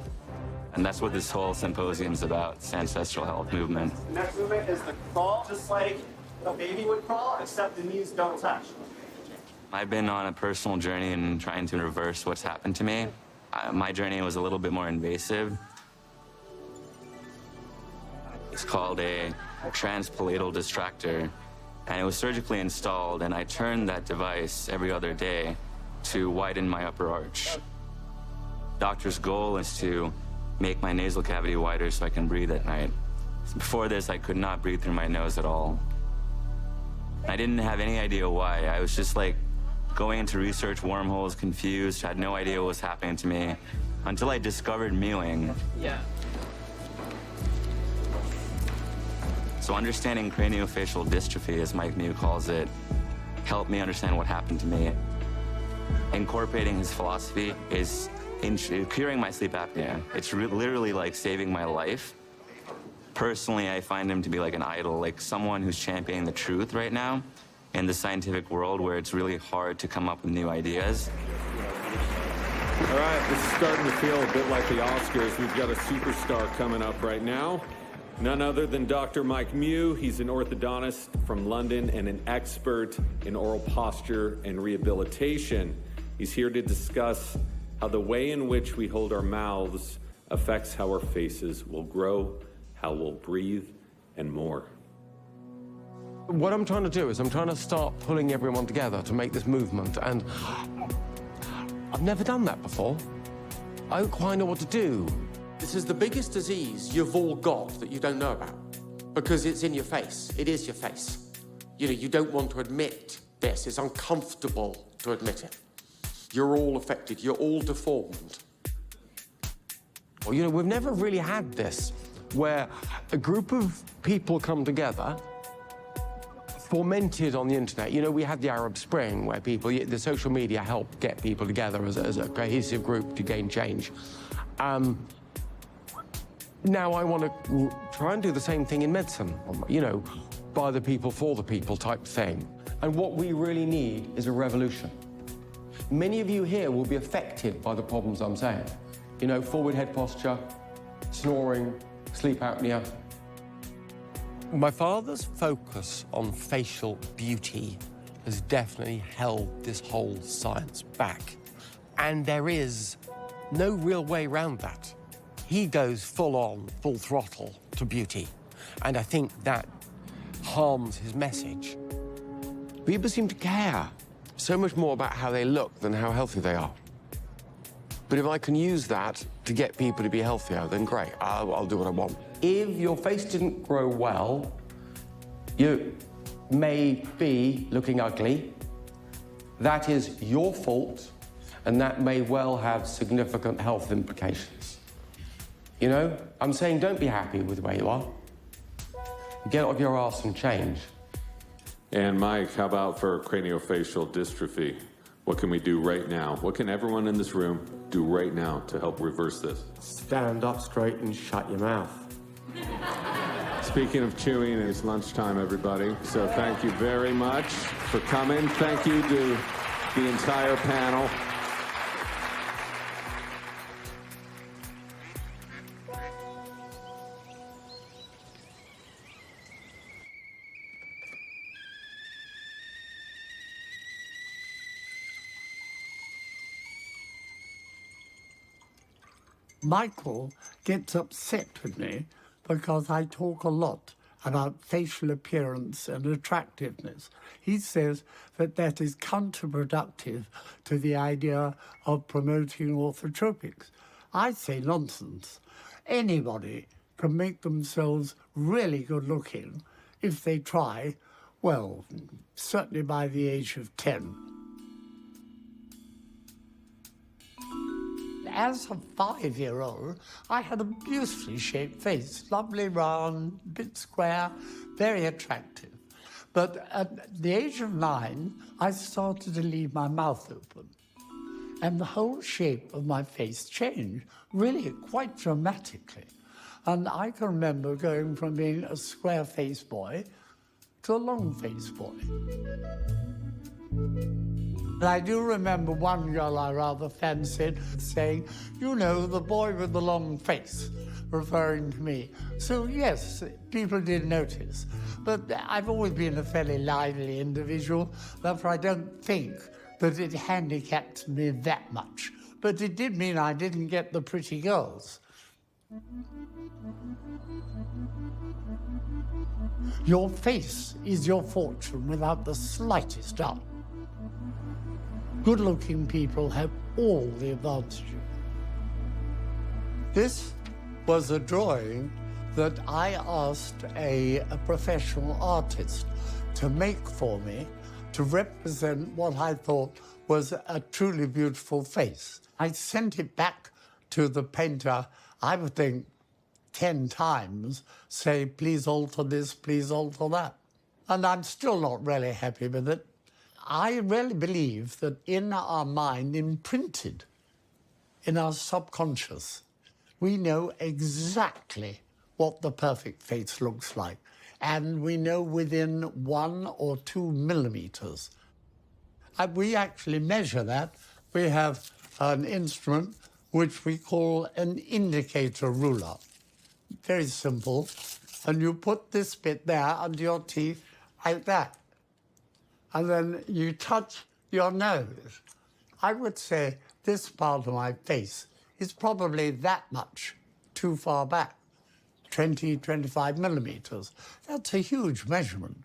And that's what this whole symposium is about, this ancestral health movement. Next movement is the crawl, just like a baby would crawl, except the knees don't touch. I've been on a personal journey in trying to reverse what's happened to me. My journey was a little bit more invasive. It's called a transpalatal distractor, and it was surgically installed, and I turned that device every other day to widen my upper arch. Doctor's goal is to make my nasal cavity wider so I can breathe at night. Before this, I could not breathe through my nose at all. I didn't have any idea why. I was just like going into research wormholes, confused, had no idea what was happening to me until I discovered mewing. Yeah. So understanding craniofacial dystrophy, as Mike Mew calls it, helped me understand what happened to me. Incorporating his philosophy is curing my sleep apnea. It's literally like saving my life. Personally, I find him to be like an idol, like someone who's championing the truth right now in the scientific world where it's really hard to come up with new ideas. All right, this is starting to feel a bit like the Oscars. We've got a superstar coming up right now. None other than Dr. Mike Mew. He's an orthodontist from London and an expert in oral posture and rehabilitation. He's here to discuss how the way in which we hold our mouths affects how our faces will grow, how we'll breathe, and more. What I'm trying to do is I'm trying to start pulling everyone together to make this movement, and I've never done that before. I don't quite know what to do. This is the biggest disease you've all got that you don't know about, because it's in your face. It is your face. You know, you don't want to admit this. It's uncomfortable to admit it. You're all affected. You're all deformed. Well, you know, we've never really had this, where a group of people come together, fomented on the internet. You know, we had the Arab Spring, where the social media helped get people together as a cohesive group to gain change. Now I want to try and do the same thing in medicine, you know, by the people, for the people type thing. And what we really need is a revolution. Many of you here will be affected by the problems I'm saying. You know, forward head posture, snoring, sleep apnea. My father's focus on facial beauty has definitely held this whole science back. And there is no real way around that. He goes full on, full throttle to beauty. And I think that harms his message. People seem to care so much more about how they look than how healthy they are. But if I can use that to get people to be healthier, then great, I'll do what I want. If your face didn't grow well, you may be looking ugly. That is your fault, and that may well have significant health implications. You know, I'm saying don't be happy with where you are. Get off your ass and change. And Mike, how about for craniofacial dystrophy? What can we do right now? What can everyone in this room do right now to help reverse this? Stand up straight and shut your mouth. Speaking of chewing, it's lunchtime, everybody. So thank you very much for coming. Thank you to the entire panel. Michael gets upset with me because I talk a lot about facial appearance and attractiveness. He says that that is counterproductive to the idea of promoting orthotropics. I say nonsense. Anybody can make themselves really good looking if they try, well, certainly by the age of 10. As a 5-year-old, I had a beautifully shaped face, lovely round, bit square, very attractive. But at the age of 9, I started to leave my mouth open. And the whole shape of my face changed, really quite dramatically. And I can remember going from being a square-faced boy to a long-faced boy. And I do remember one girl I rather fancied saying, you know, the boy with the long face, referring to me. So, yes, people did notice. But I've always been a fairly lively individual, therefore I don't think that it handicapped me that much. But it did mean I didn't get the pretty girls. Your face is your fortune without the slightest doubt. Good-looking people have all the advantages. This was a drawing that I asked a professional artist to make for me to represent what I thought was a truly beautiful face. I sent it back to the painter, I would think, 10 times, say, please alter this, please alter that. And I'm still not really happy with it. I really believe that in our mind, imprinted in our subconscious, we know exactly what the perfect face looks like. And we know within 1 or 2 millimeters. We actually measure that. We have an instrument which we call an indicator ruler. Very simple. And you put this bit there under your teeth like that. And then you touch your nose. I would say this part of my face is probably that much too far back, 20, 25 millimeters. That's a huge measurement.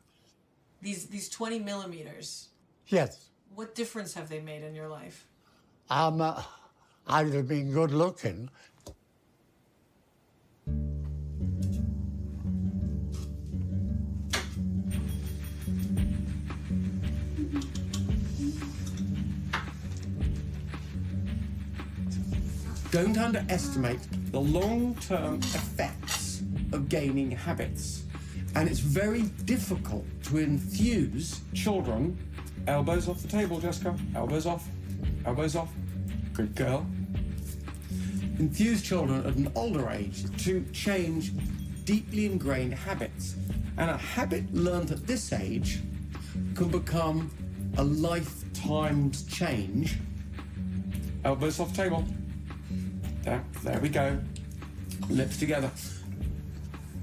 These 20 millimeters, Yes. what difference have they made in your life? I've been good looking. Don't underestimate the long-term effects of gaining habits. And it's very difficult to enthuse children. Elbows off the table, Jessica. Elbows off. Elbows off. Good girl. Enthuse children at an older age to change deeply ingrained habits. And a habit learned at this age can become a lifetime's change. Elbows off table. There we go. Lips together.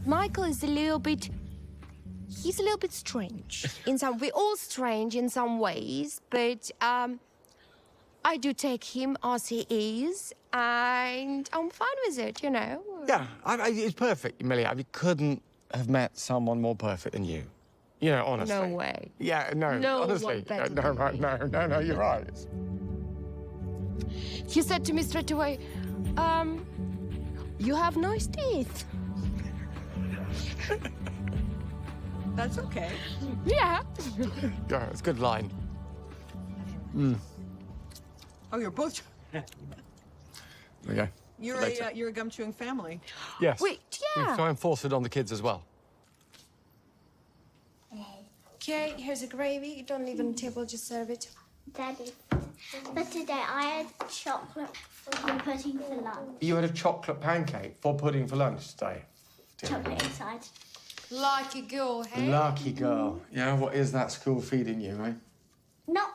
Michael is he's a little bit strange. We're all strange in some ways, but I do take him as he is, and I'm fine with it, you know. Yeah, it's perfect, Millie. I couldn't have met someone more perfect than you. You know, honestly. No way. Yeah, no, No honestly. one better No, you're right. He said to me straight away, you have nice teeth. That's okay. Yeah. Yeah, it's a good line. Oh, you're both. There we go. You're a gum chewing family. Yes. Wait, yeah. We try and force it on the kids as well. Okay, here's a gravy. You don't leave it on the table, just serve it. Daddy, but today I had chocolate for pudding for lunch. You had a chocolate pancake for pudding for lunch today. Chocolate inside. Lucky girl, hey? Lucky girl. Yeah, what is that school feeding you, eh? No,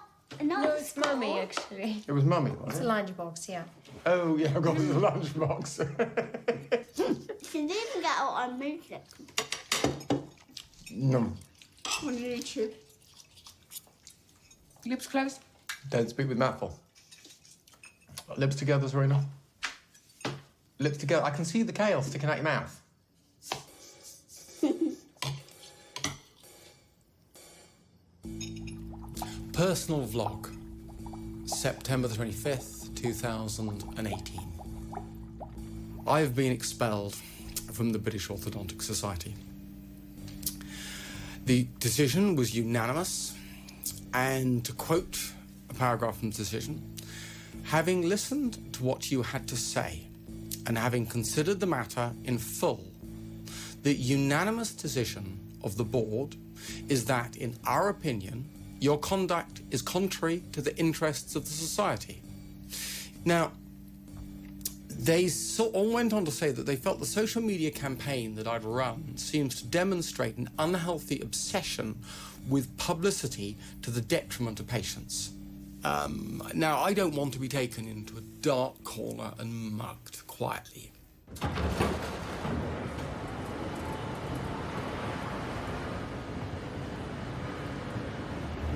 No, it's mummy, actually. It was mummy, It's wasn't a it? lunchbox, yeah. Oh, yeah, I've got the lunchbox. She didn't get out on music. No. What did you chew? Lips closed. Don't speak with mouthful. Lips together, Serena. Lips together. I can see the kale sticking out your mouth. Personal vlog, September the 25th, 2018. I have been expelled from the British Orthodontic Society. The decision was unanimous, and to quote a paragraph from the decision, having listened to what you had to say and having considered the matter in full, the unanimous decision of the board is that, in our opinion, your conduct is contrary to the interests of the society. Now, they all went on to say that they felt the social media campaign that I'd run seems to demonstrate an unhealthy obsession with publicity to the detriment of patients. Now, I don't want to be taken into a dark corner and mugged quietly.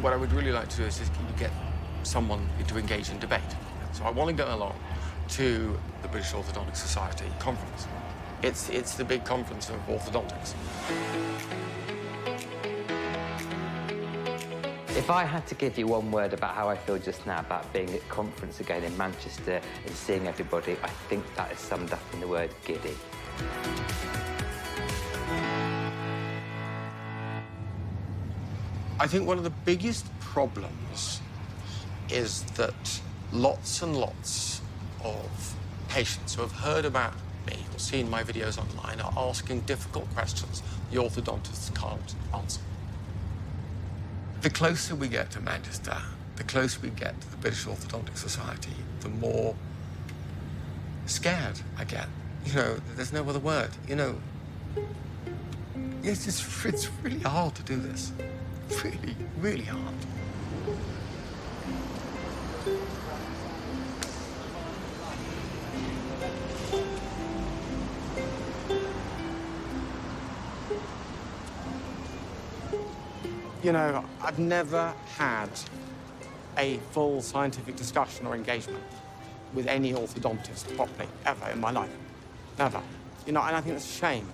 What I would really like to do is get someone to engage in debate. So I want to go along to the British Orthodontic Society conference. It's the big conference of orthodontics. If I had to give you one word about how I feel just now about being at conference again in Manchester and seeing everybody, I think that is summed up in the word giddy. I think one of the biggest problems is that lots and lots of patients who have heard about me or seen my videos online are asking difficult questions the orthodontists can't answer. The closer we get to Manchester, the closer we get to the British Orthodontic Society, the more scared I get. You know, there's no other word. You know, yes, it's really hard to do this. Really, really hard. You know, I've never had a full scientific discussion or engagement with any orthodontist properly, ever in my life. Never. You know, and I think that's a shame.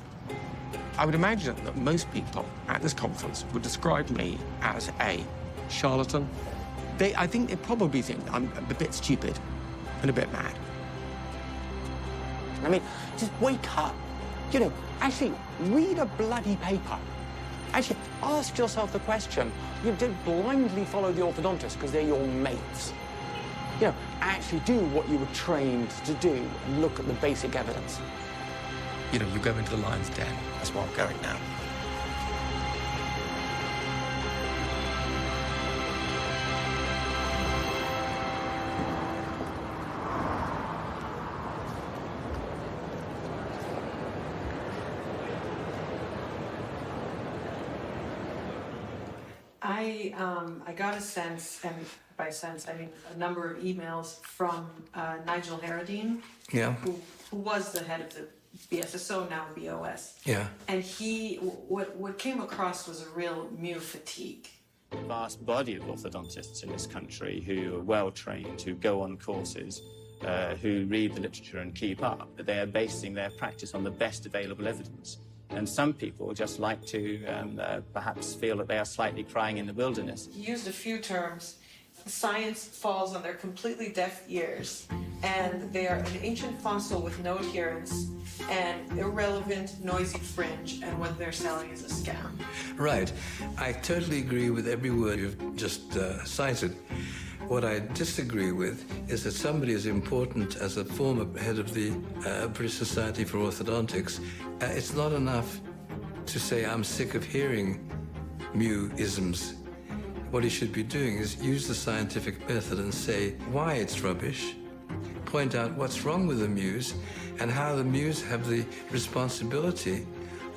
I would imagine that most people at this conference would describe me as a charlatan. I think they probably think I'm a bit stupid and a bit mad. I mean, just wake up. You know, actually read a bloody paper. Actually, ask yourself the question. You don't blindly follow the orthodontist because they're your mates. You know, actually do what you were trained to do and look at the basic evidence. You know, you go into the lion's den. That's where I'm going now. I got a sense, and by sense I mean a number of emails from Nigel Harradine, who was the head of the BSSO, now BOS. Yeah. And what came across was a real Mew fatigue. A vast body of orthodontists in this country who are well trained, who go on courses, who read the literature and keep up, but they are basing their practice on the best available evidence. And some people just like to perhaps feel that they are slightly crying in the wilderness. He used a few terms. Science falls on their completely deaf ears, and they are an ancient fossil with no adherence, and irrelevant, noisy fringe, and what they're selling is a scam. Right. I totally agree with every word you've just cited. What I disagree with is that somebody as important as a former head of the British Society for Orthodontics, it's not enough to say, I'm sick of hearing Mew-isms. What he should be doing is use the scientific method and say why it's rubbish, point out what's wrong with the Mews, and how the Mews have the responsibility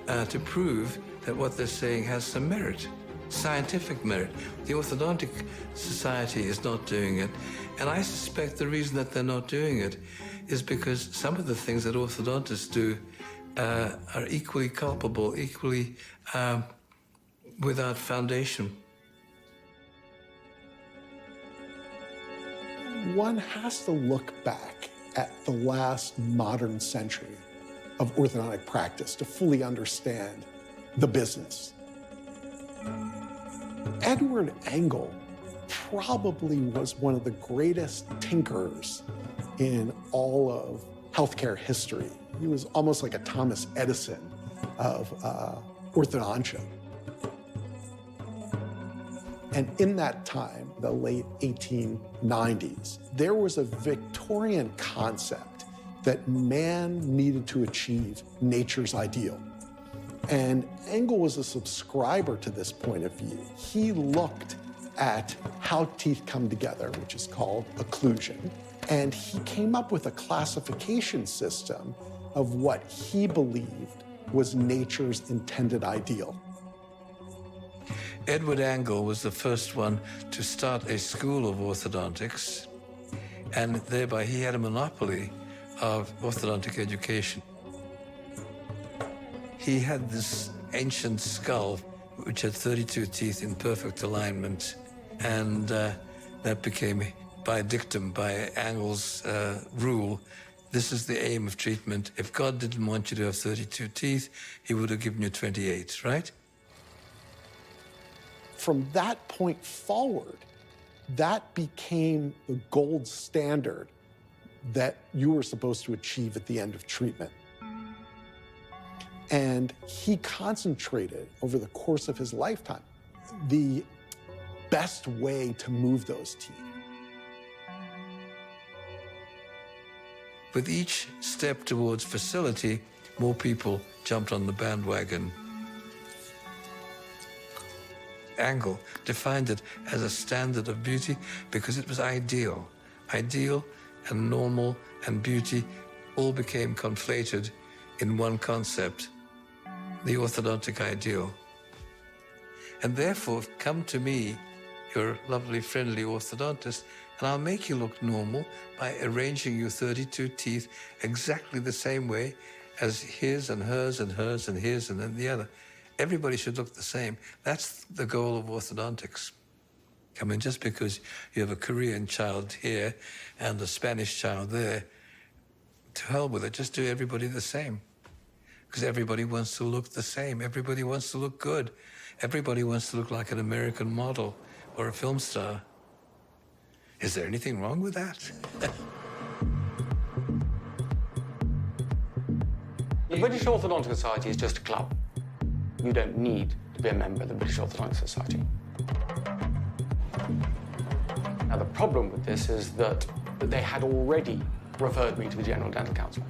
to prove that what they're saying has some merit. Scientific merit. The Orthodontic Society is not doing it, and I suspect the reason that they're not doing it is because some of the things that orthodontists do are equally culpable, equally without foundation. One has to look back at the last modern century of orthodontic practice to fully understand the business. Edward Engel probably was one of the greatest tinkers in all of healthcare history. He was almost like a Thomas Edison of orthodontia. And in that time, the late 1890s, there was a Victorian concept that man needed to achieve nature's ideal. And Engel was a subscriber to this point of view. He looked at how teeth come together, which is called occlusion, and he came up with a classification system of what he believed was nature's intended ideal. Edward Engel was the first one to start a school of orthodontics, and thereby he had a monopoly of orthodontic education. He had this ancient skull, which had 32 teeth in perfect alignment, and that became, by dictum, by Engel's rule, this is the aim of treatment. If God didn't want you to have 32 teeth, he would have given you 28, right? From that point forward, that became the gold standard that you were supposed to achieve at the end of treatment. And he concentrated over the course of his lifetime the best way to move those teeth. With each step towards facility, more people jumped on the bandwagon. Engel defined it as a standard of beauty because it was ideal. Ideal and normal and beauty all became conflated in one concept, the orthodontic ideal. And therefore, come to me, your lovely, friendly orthodontist, and I'll make you look normal by arranging your 32 teeth exactly the same way as his and hers and hers and his and then the other. Everybody should look the same. That's the goal of orthodontics. I mean, just because you have a Korean child here and a Spanish child there, to hell with it, just do everybody the same. Because everybody wants to look the same. Everybody wants to look good. Everybody wants to look like an American model or a film star. Is there anything wrong with that? The British Orthodontic Society is just a club. You don't need to be a member of the British Orthodontic Society. Now, the problem with this is that they had already referred me to the General Dental Council.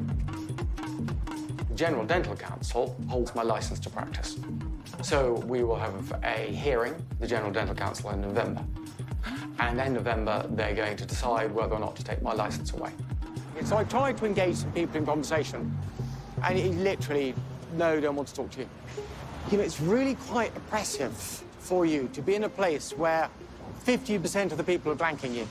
The General Dental Council holds my license to practice. So we will have a hearing, the General Dental Council, in November. And in November, they're going to decide whether or not to take my license away. So I tried to engage some people in conversation, and he literally, no, don't want to talk to you. You know, it's really quite oppressive for you to be in a place where 50% of the people are blanking you.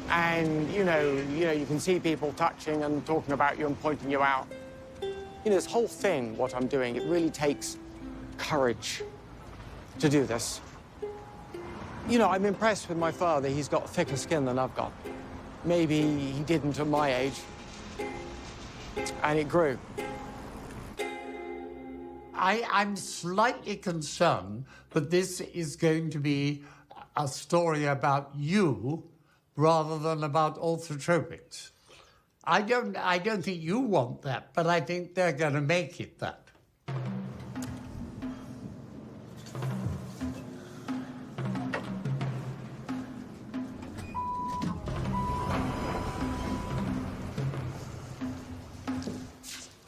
And, you know, you can see people touching and talking about you and pointing you out. You know, this whole thing, what I'm doing, it really takes courage to do this. You know, I'm impressed with my father. He's got thicker skin than I've got. Maybe he didn't at my age. And it grew. I'm slightly concerned that this is going to be a story about you rather than about orthotropics. I don't think you want that, but I think they're going to make it that.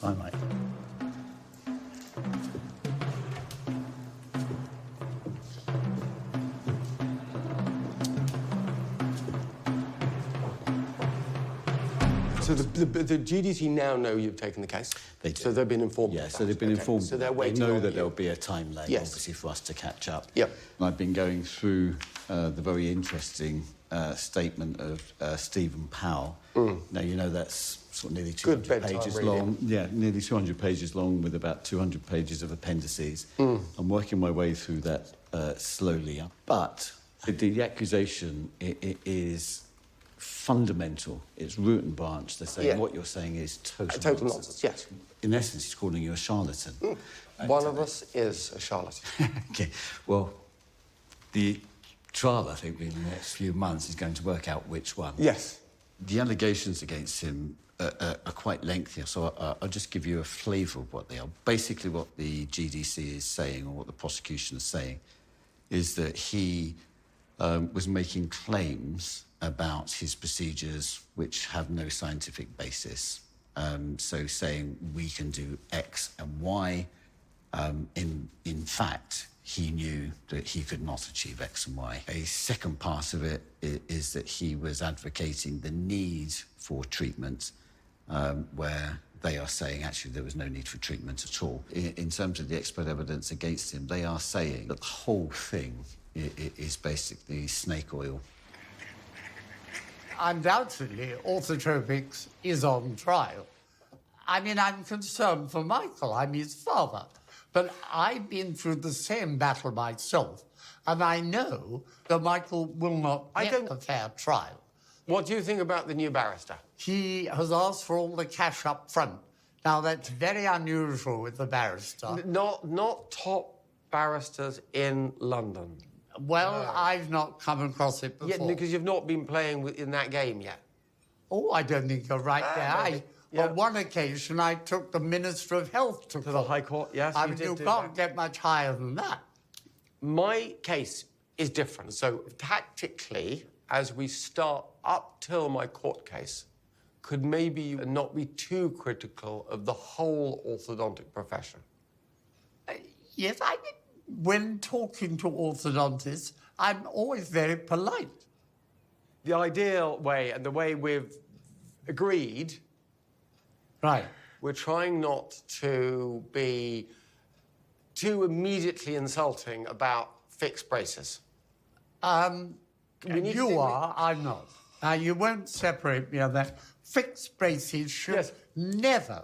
Hi, mate. So the GDC now know you've taken the case? They do. So they've been informed? Yeah, of so that. they've been informed. So they're They waiting know on that you. there'll be a time lag, Yes. obviously, for us to catch up. Yep. And I've been going through the very interesting statement of Stephen Powell. Now, you know that's sort of nearly 200 Good bedtime pages reading. long. Yeah, nearly 200 pages long with about 200 pages of appendices. I'm working my way through that slowly. But the accusation is fundamental. It's root and branch. They're saying what you're saying is total nonsense, yes. In essence, he's calling you a charlatan. One of us is a charlatan. Okay, well, the trial, I think, in the next few months is going to work out which one. Yes. The allegations against him are quite lengthy, so I'll just give you a flavour of what they are. Basically, what the GDC is saying, or what the prosecution is saying, is that he was making claims about his procedures which have no scientific basis. So saying we can do X and Y. In fact, he knew that he could not achieve X and Y. A second part of it is that he was advocating the need for treatment, where they are saying actually there was no need for treatment at all. In terms of the expert evidence against him, they are saying that the whole thing is basically snake oil. Undoubtedly, orthotropics is on trial. I mean, I'm concerned for Michael. I'm his father. But I've been through the same battle myself, and I know that Michael will not get a fair trial. What do you think about the new barrister? He has asked for all the cash up front. Now, that's very unusual with the barrister. Not top barristers in London. Well, I've not come across it before. Yeah, because you've not been playing in that game yet. Oh, I don't think you're right there. On one occasion, I took the Minister of Health to the High Court, yes. I mean, you can't get much higher than that. My case is different. So tactically, as we start up till my court case, could maybe not be too critical of the whole orthodontic profession. Yes, when talking to orthodontists, I'm always very polite. The ideal way, and the way we've agreed, right, we're trying not to be too immediately insulting about fixed braces. You are, I'm not. Now, you won't separate me on that. Fixed braces should never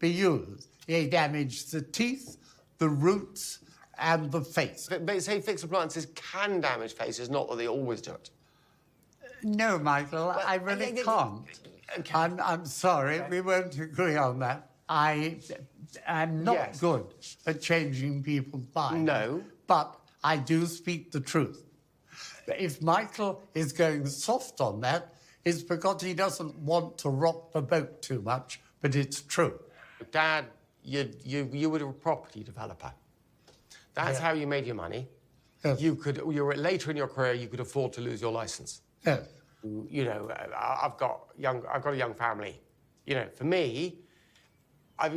be used. They damage the teeth, the roots, and the face. But say fixed appliances can damage faces, not that they always do it. No, Michael, I really can't. Okay. I'm sorry, we won't agree on that. I am not good at changing people's minds. No. But I do speak the truth. If Michael is going soft on that, it's because he doesn't want to rock the boat too much, but it's true. Dad, you were a property developer. That's how you made your money. Yes. You were later in your career, you could afford to lose your license. Yes. You know, I've got a young family. You know, for me, I've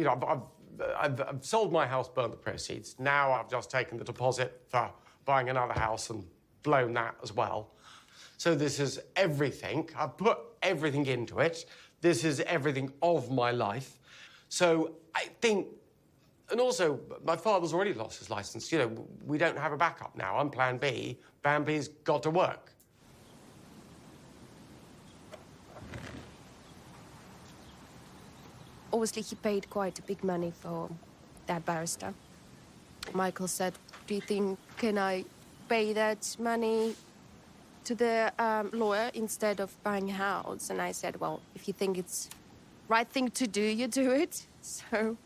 sold my house, burnt the proceeds. Now I've just taken the deposit for buying another house and blown that as well. So this is everything. I've put everything into it. This is everything of my life. So I think, and also my father's already lost his license. You know, we don't have a backup now. I'm Plan B. Plan B's got to work. Obviously, he paid quite a big money for that barrister. Michael said, do you think, can I pay that money to the lawyer instead of buying a house? And I said, well, if you think it's right thing to do, you do it. So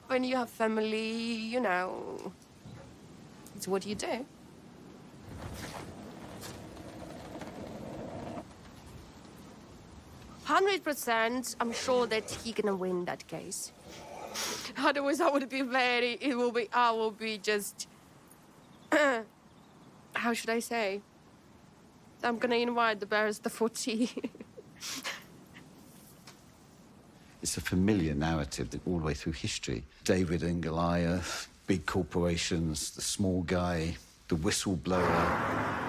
when you have family, you know, it's what you do. %, I'm sure that he gonna win that case. Otherwise, I will be just, how should I say? I'm gonna invite the barrister for tea. It's a familiar narrative that all the way through history. David and Goliath, big corporations, the small guy, the whistleblower.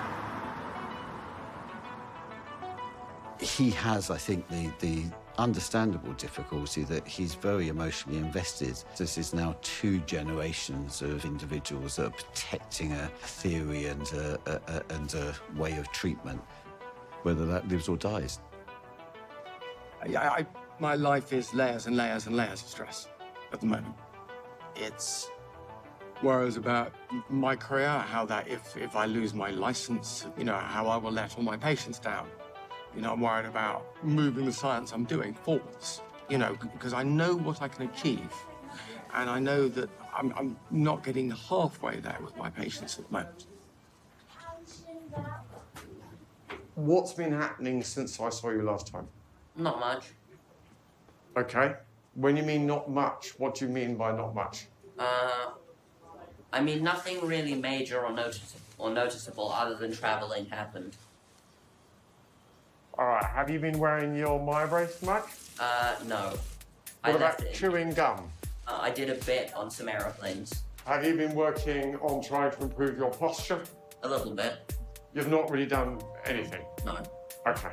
He has, I think, the understandable difficulty that he's very emotionally invested. This is now 2 generations of individuals that are protecting a theory and a way of treatment, whether that lives or dies. My life is layers and layers and layers of stress at the moment. It's worries about my career, how that if I lose my license, you know, how I will let all my patients down. You know, I'm worried about moving the science I'm doing forwards, you know, because I know what I can achieve. And I know that I'm not getting halfway there with my patients at the moment. What's been happening since I saw you last time? Not much. Okay. When you mean not much, what do you mean by not much? I mean, nothing really major or noticeable other than traveling happened. All right, have you been wearing your Maya brace much? No. What about chewing gum? I did a bit on some aeroplanes. Have you been working on trying to improve your posture? A little bit. You've not really done anything? No. Okay.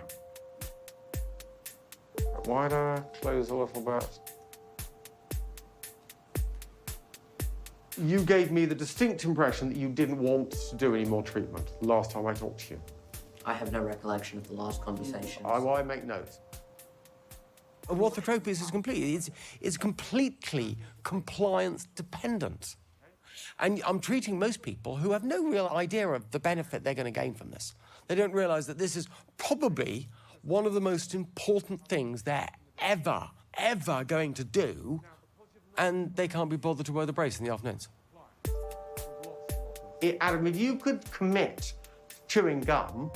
Wider, close a little bit. You gave me the distinct impression that you didn't want to do any more treatment the last time I talked to you. I have no recollection of the last conversation. I make notes. Orthotropy is completely compliance dependent. And I'm treating most people who have no real idea of the benefit they're going to gain from this. They don't realize that this is probably one of the most important things they're ever going to do, and they can't be bothered to wear the brace in the afternoons. Adam, if you could commit chewing gum...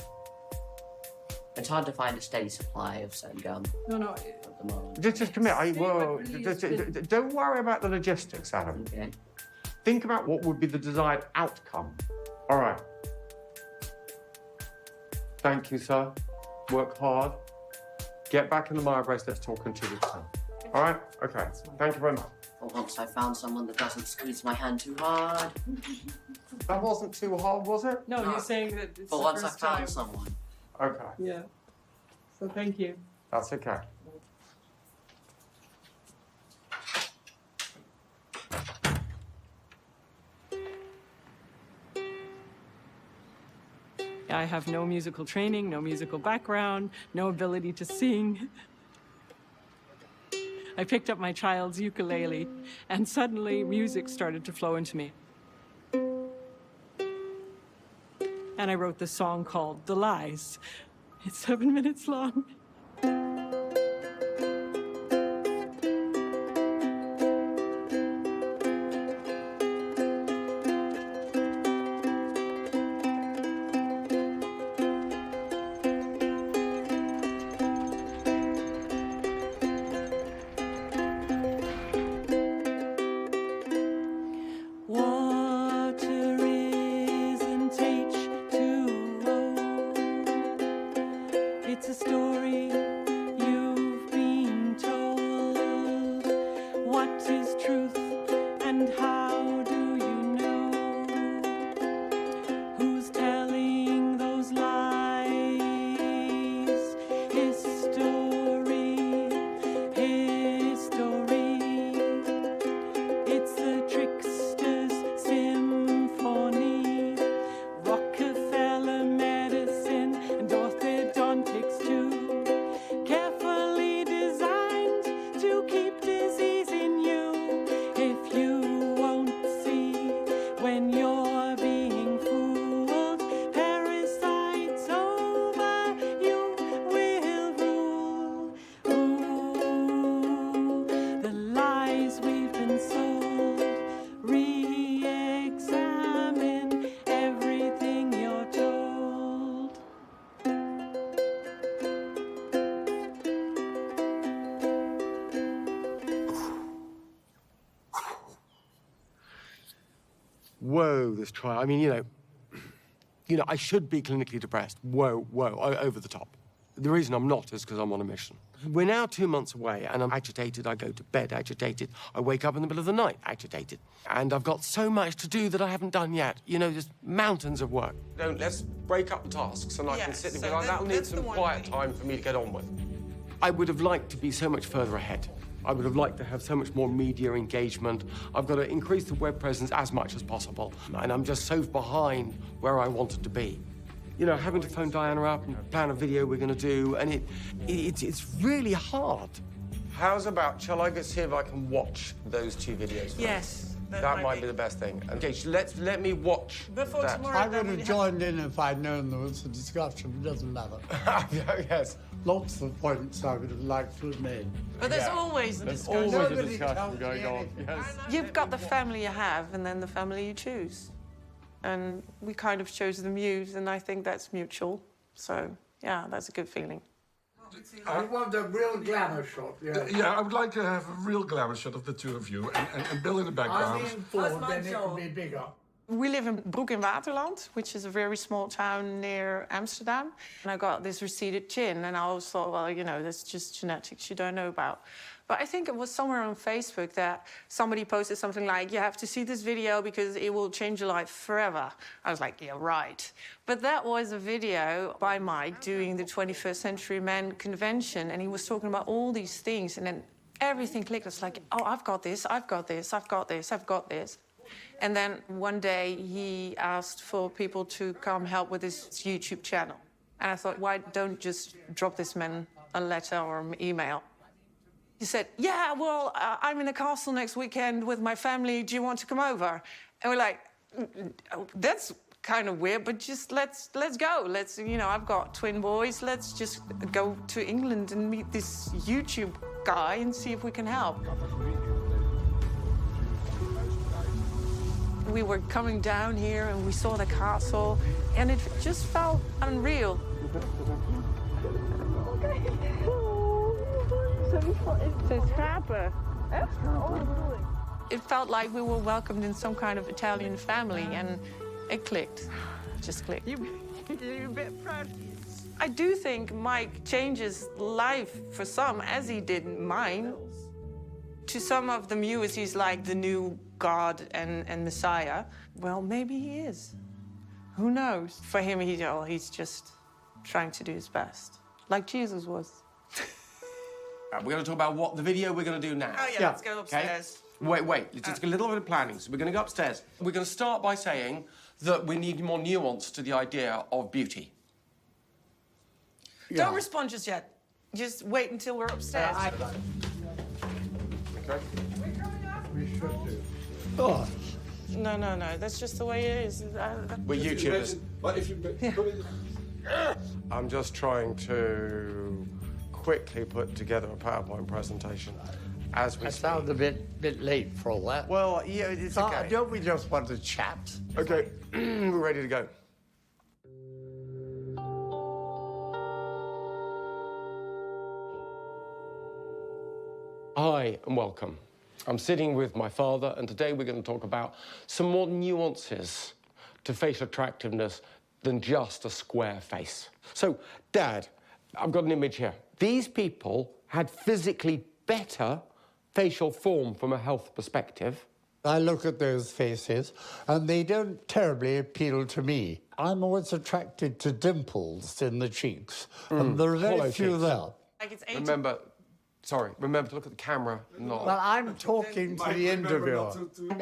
It's hard to find a steady supply of certain gum. No. At the moment. Just commit. Don't worry about the logistics, Adam. Okay. Think about what would be the desired outcome. All right. Thank you, sir. Work hard. Get back in the Maya brace. Let's talk in 2 weeks' time. All right? Okay. Thank you very much. For once I found someone that doesn't squeeze my hand too hard. That wasn't too hard, was it? No, you're saying that it's For the once I first found time. someone. Okay. Yeah. So thank you. That's okay. I have no musical training, no musical background, no ability to sing. I picked up my child's ukulele, and suddenly music started to flow into me. And I wrote the song called The Lies. It's 7 minutes long. It's a story you've been told. What is truth and how do you know? Who's telling those lies? History, history. It's the trickster's symphony. Rockefeller medicine and orthodontics too, carefully designed to keep disease in you. If you won't see when you're being fooled, parasites over you will rule. Ooh, the lies we've been sold. Re-examine everything you're told. Whoa, this trial. I mean, you know, I should be clinically depressed. Whoa, over the top. The reason I'm not is because I'm on a mission. We're now 2 months away, and I'm agitated. I go to bed agitated. I wake up in the middle of the night agitated. And I've got so much to do that I haven't done yet. You know, just mountains of work. Let's break up the tasks, and I can sit and be like, that'll need some quiet time for me to get on with. I would have liked to be so much further ahead. I would have liked to have so much more media engagement. I've got to increase the web presence as much as possible. And I'm just so behind where I wanted to be. You know, having to phone Diana up and plan a video we're going to do, and it's really hard. How's about, shall I see if I can watch those 2 videos first? Yes. That might be the best thing. Okay, so let me watch Before that. tomorrow, I would have joined in if I'd known there was a discussion. It doesn't matter. Yes. Lots of points I would have liked to have made. But there's always a There's discussion. always a Nobody discussion tells going me on. anything. Yes. You've got the family you have and then the family you choose. And we kind of chose the Muse, and I think that's mutual. So, yeah, that's a good feeling. I want a real glamour shot. Yeah, I would like to have a real glamour shot of the 2 of you and Bill in the background. I'm informed, then it can be bigger. We live in Broek in Waterland, which is a very small town near Amsterdam. And I got this receded chin, and I always thought, well, you know, that's just genetics you don't know about. But I think it was somewhere on Facebook that somebody posted something like, you have to see this video because it will change your life forever. I was like, yeah, right. But that was a video by Mike doing the 21st Century Men convention, and he was talking about all these things, and then everything clicked. It's like, oh, I've got this, I've got this, I've got this, I've got this. And then one day he asked for people to come help with his YouTube channel. And I thought, why don't just drop this man a letter or an email? He said, yeah, well, I'm in a castle next weekend with my family. Do you want to come over? And we're like, that's kind of weird, but just let's go. Let's, you know, I've got twin boys. Let's just go to England and meet this YouTube guy and see if we can help. We were coming down here and we saw the castle, and it just felt unreal. It felt like we were welcomed in some kind of Italian family, and it clicked. It just clicked. You're a bit proud. I do think Mike changes life for some, as he did mine. To some of the viewers, he's like the new God and Messiah. Well, maybe he is. Who knows? For him, he's just trying to do his best, like Jesus was. We're going to talk about what the video we're going to do now. Oh, yeah, let's go upstairs. Okay? Wait. It's just a little bit of planning. So we're going to go upstairs. We're going to start by saying that we need more nuance to the idea of beauty. Don't respond just yet. Just wait until we're upstairs. Okay. We should do. Oh, No, no, no. That's just the way it is. We're YouTubers. But if you put it... I'm just trying to quickly put together a PowerPoint presentation as we I speak. sound a bit late for all that. Well, yeah, it's okay. Don't we just want to chat? Okay, we're ready to go. Hi and welcome. I'm sitting with my father, and today we're going to talk about some more nuances to facial attractiveness than just a square face. So, Dad, I've got an image here. These people had physically better facial form from a health perspective. I look at those faces, and they don't terribly appeal to me. I'm always attracted to dimples in the cheeks, and there are very hollow few cheeks. there. Like it's Remember to look at the camera, not... Well, I'm talking to the interviewer.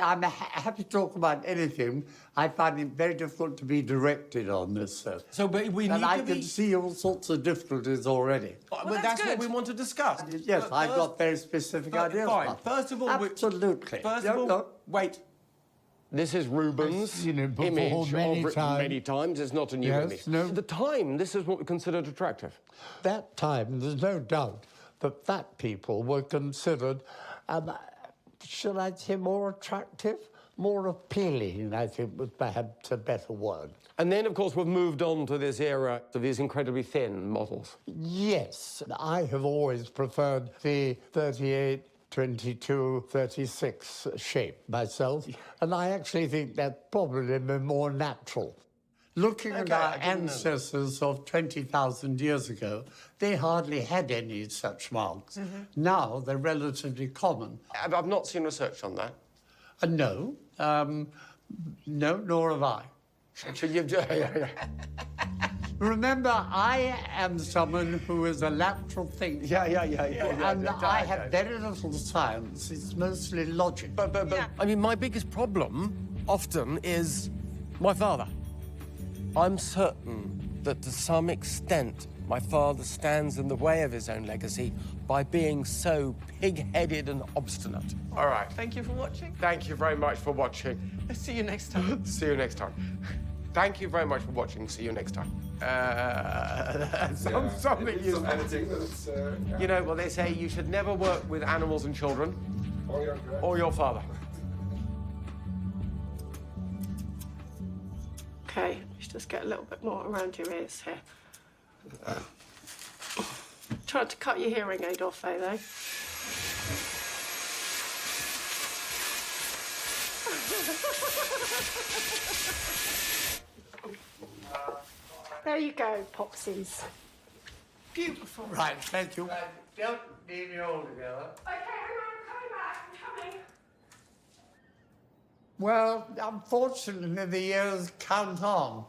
I'm happy to talk about anything. I find it very difficult to be directed on this. So, but we and need I to can be... see all sorts of difficulties already. But that's what we want to discuss. Yes, But I've first- got very specific ideas. Fine. about it. First of all, absolutely. Wait. This is Rubens' I've seen it before image many of times. many times. It's not a new Yes, image. no. At the time, this is what we considered attractive. That time, there's no doubt that fat people were considered, shall I say, more attractive, more appealing, I think, was perhaps a better word. And then, of course, we've moved on to this era of these incredibly thin models. Yes, I have always preferred the 38, 22, 36 shape myself, and I actually think that's probably more natural. Looking at our ancestors of 20,000 years ago, they hardly had any such marks. Now they're relatively common. I've not seen research on that. No, nor have I. So you've Remember, I am someone who is a lateral thinker. And I have very little science. It's mostly logic. But Yeah. I mean, my biggest problem often is my father. I'm certain that to some extent my father stands in the way of his own legacy by being so pig-headed and obstinate. All right. Thank you for watching. Thank you very much for watching. See you next time. See you next time. Thank you very much for watching. See you next time. Something you... editing, but it's... You know what they say, you should never work with animals and children. Or your father. Okay, let's just get a little bit more around your ears here. Tried to cut your hearing aid off, though. There you go, Popsies. Beautiful. Right, thank you. Don't leave me all together. Okay, I'm coming back. I'm coming. Well, unfortunately, the years count on.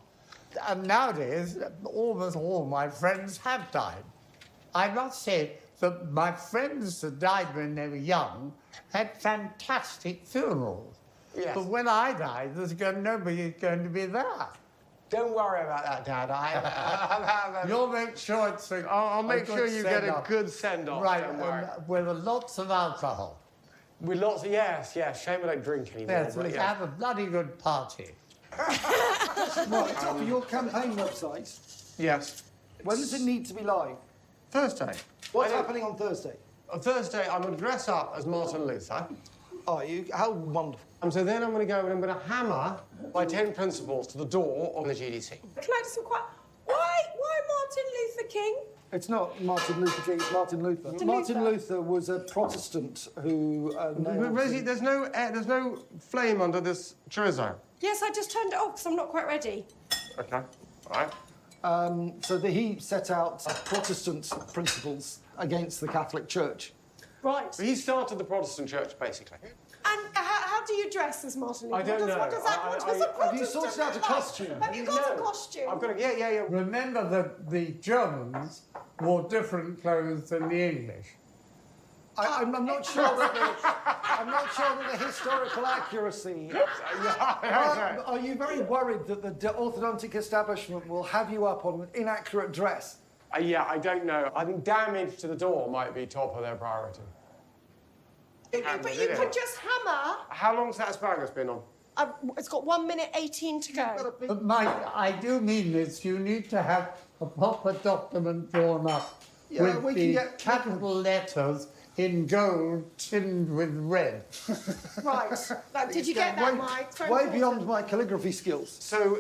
And nowadays, almost all my friends have died. I must say that my friends that died when they were young had fantastic funerals. Yes. But when I die, nobody's going to be there. Don't worry about that, Dad. You'll make sure it's a I'll make good sure you get a send-off. good send-off. Right, Don't worry. with lots of alcohol. With lots of... Yes. Shame I don't drink anymore. Yes, but we yeah. have a bloody good party. Right, for your campaign website, Yes. when does it need to be live? Thursday. What's happening on Thursday? On Thursday, I'm going to dress up as Martin Luther. Are you? How wonderful. And so then I'm going to go and I'm going to hammer my 10 principles to the door of the GDC. Can I just inquire, why Martin Luther King? It's not Martin Luther King, it's Martin Luther. Martin Martin Luther. Luther was a Protestant who... Rosie, there's no flame under this chorizo. Yes, I just turned it off because I'm not quite ready. Okay, all right. He set out Protestant principles against the Catholic Church. Right. He started the Protestant church, basically. And how do you dress as Martin Luther? I don't know. What does that what does a have you Protestant sorted out a look like? costume? Have you got a costume? I've got to... Yeah. Remember that the Germans wore different clothes than the English. I'm not sure that the historical accuracy... Are you very worried that the orthodontic establishment will have you up on an inaccurate dress? Yeah, I don't know. I think damage to the door might be top of their priority. But you could just hammer. How long's that asparagus been on? It's got 1 minute 18 to go. But Mike, I do mean this. You need to have a proper document drawn up with the capital letters in gold tinged with red. Right. Did you get that, Mike? It's very Way important. beyond my calligraphy skills. So,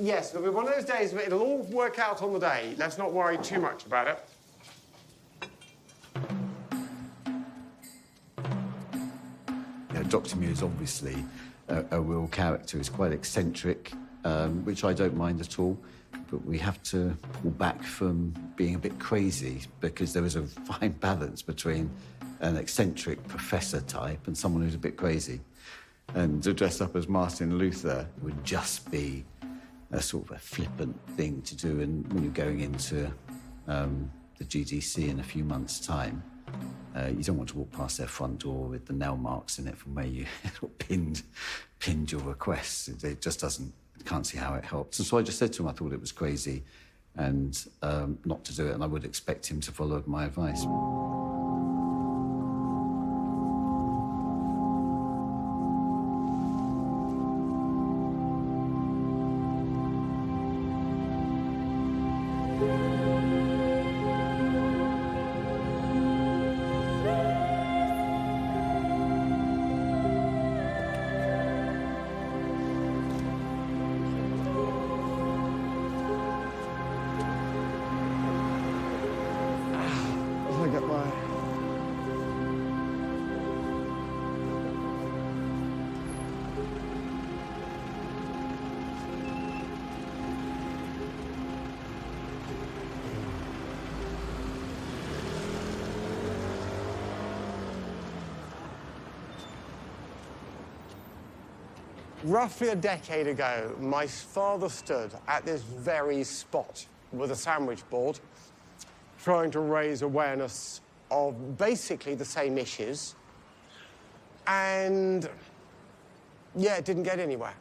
yes, it'll be one of those days, but it'll all work out on the day. Let's not worry too much about it. Dr. Mew is obviously a real character. He's quite eccentric, which I don't mind at all. But we have to pull back from being a bit crazy because there is a fine balance between an eccentric professor type and someone who's a bit crazy. And to dress up as Martin Luther would just be a sort of a flippant thing to do. And when you're going into the GDC in a few months' time, you don't want to walk past their front door with the nail marks in it from where you pinned your requests. It just doesn't. Can't see how it helps. And so I just said to him I thought it was crazy and not to do it, and I would expect him to follow my advice. I get my... Roughly a decade ago, my father stood at this very spot with a sandwich board, trying to raise awareness of basically the same issues. And, yeah, it didn't get anywhere.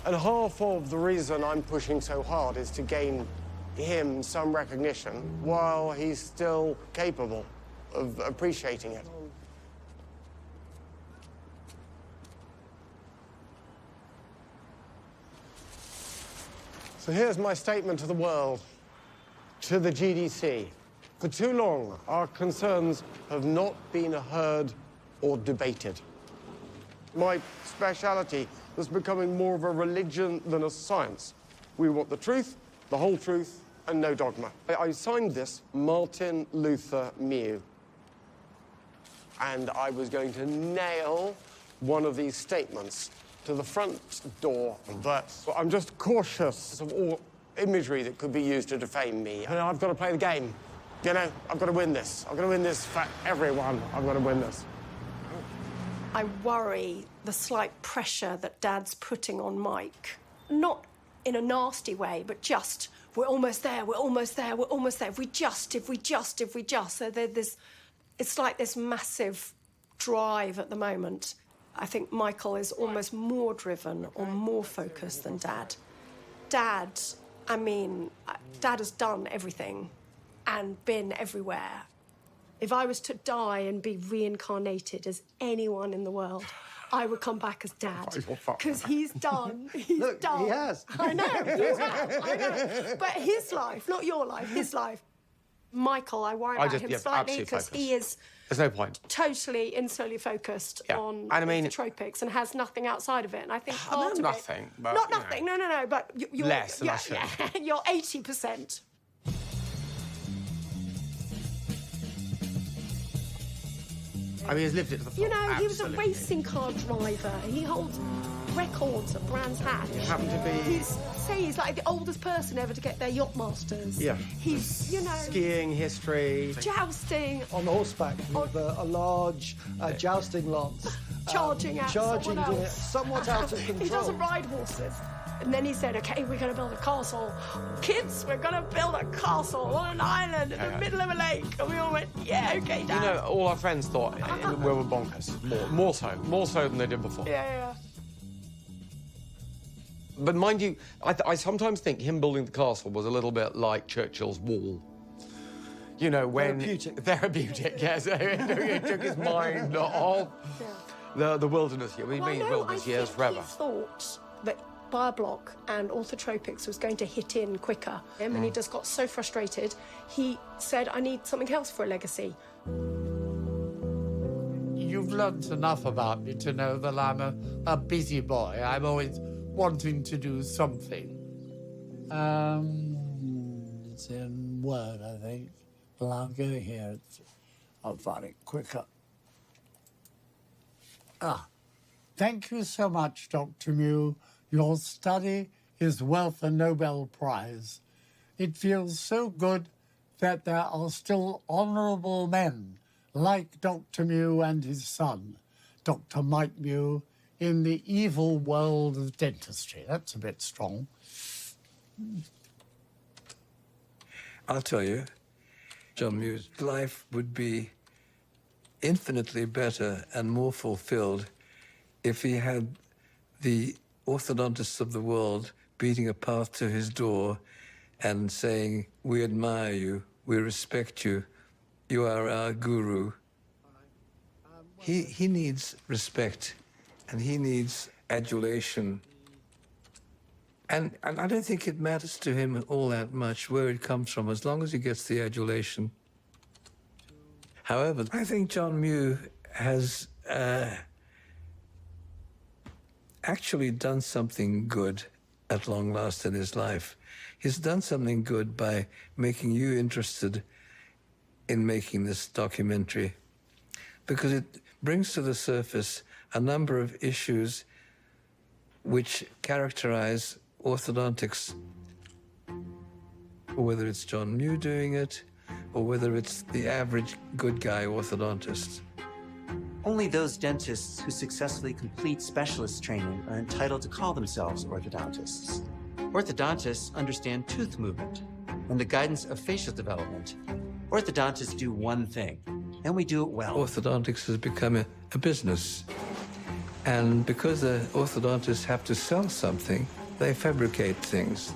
And half of the reason I'm pushing so hard is to gain him some recognition while he's still capable of appreciating it. So here's my statement to the world, to the GDC. For too long, our concerns have not been heard or debated. My speciality is becoming more of a religion than a science. We want the truth, the whole truth, and no dogma. I signed this Martin Luther Mew. And I was going to nail one of these statements to the front door, but I'm just cautious of all imagery that could be used to defame me. And I've got to play the game. You know, I've got to win this. I've got to win this for everyone. I've got to win this. I worry the slight pressure that Dad's putting on Mike. Not in a nasty way, but just, we're almost there, we're almost there, we're almost there. If we just. So it's like this massive drive at the moment. I think Michael is almost more driven or more focused than Dad. Dad has done everything and been everywhere. If I was to die and be reincarnated as anyone in the world, I would come back as Dad. Because he's done. Look, done. he has. I know, I know. But his life, not your life, his life. Michael, I worry about him slightly because he is... There's no point. Totally insularly focused on the tropics and has nothing outside of it. And I think part of nothing, it... but, Not nothing, no, but you're... Less than I should. Yeah, you're 80%. I mean, he's lived it to the full. You know, he was a racing car driver. He holds records at Brands Hatch. He happened to be... He's like the oldest person ever to get their yacht masters. Yeah. He's, you know... Skiing history. Jousting. On horseback with a large jousting lance. Charging at Charging someone to else. somewhat out of control. He doesn't ride horses. And then he said, OK, we're going to build a castle. Kids, we're going to build a castle on an island in the middle of a lake. And we all went, yeah, OK, Dad. You know, all our friends thought we were bonkers. More so than they did before. Yeah. But mind you, I sometimes think him building the castle was a little bit like Churchill's wall. You know, when... Therapeutic. Therapeutic, yes. He took his mind off. The wilderness year. We mean no, wilderness I years think forever. he thought that Bioblock and orthotropics was going to hit in quicker. And he just got so frustrated, he said, I need something else for a legacy. You've learnt enough about me to know that I'm a busy boy. I'm always wanting to do something. It's in Word, I think. Well, I'll go here. I'll find it quicker. Thank you so much, Dr. Mew. Your study is worth a Nobel Prize. It feels so good that there are still honourable men like Dr. Mew and his son, Dr. Mike Mew, in the evil world of dentistry. That's a bit strong. I'll tell you, John Mew's life would be infinitely better and more fulfilled if he had the orthodontists of the world beating a path to his door and saying, we admire you, we respect you, you are our guru. He needs respect and he needs adulation. And I don't think it matters to him all that much where it comes from, as long as he gets the adulation. However, I think John Mew has actually done something good at long last in his life. He's done something good by making you interested in making this documentary, because it brings to the surface a number of issues which characterize orthodontics, or whether it's John Mew doing it, or whether it's the average good guy orthodontist. Only those dentists who successfully complete specialist training are entitled to call themselves orthodontists. Orthodontists understand tooth movement and the guidance of facial development. Orthodontists do one thing, and we do it well. Orthodontics has become a business. And because the orthodontists have to sell something, they fabricate things.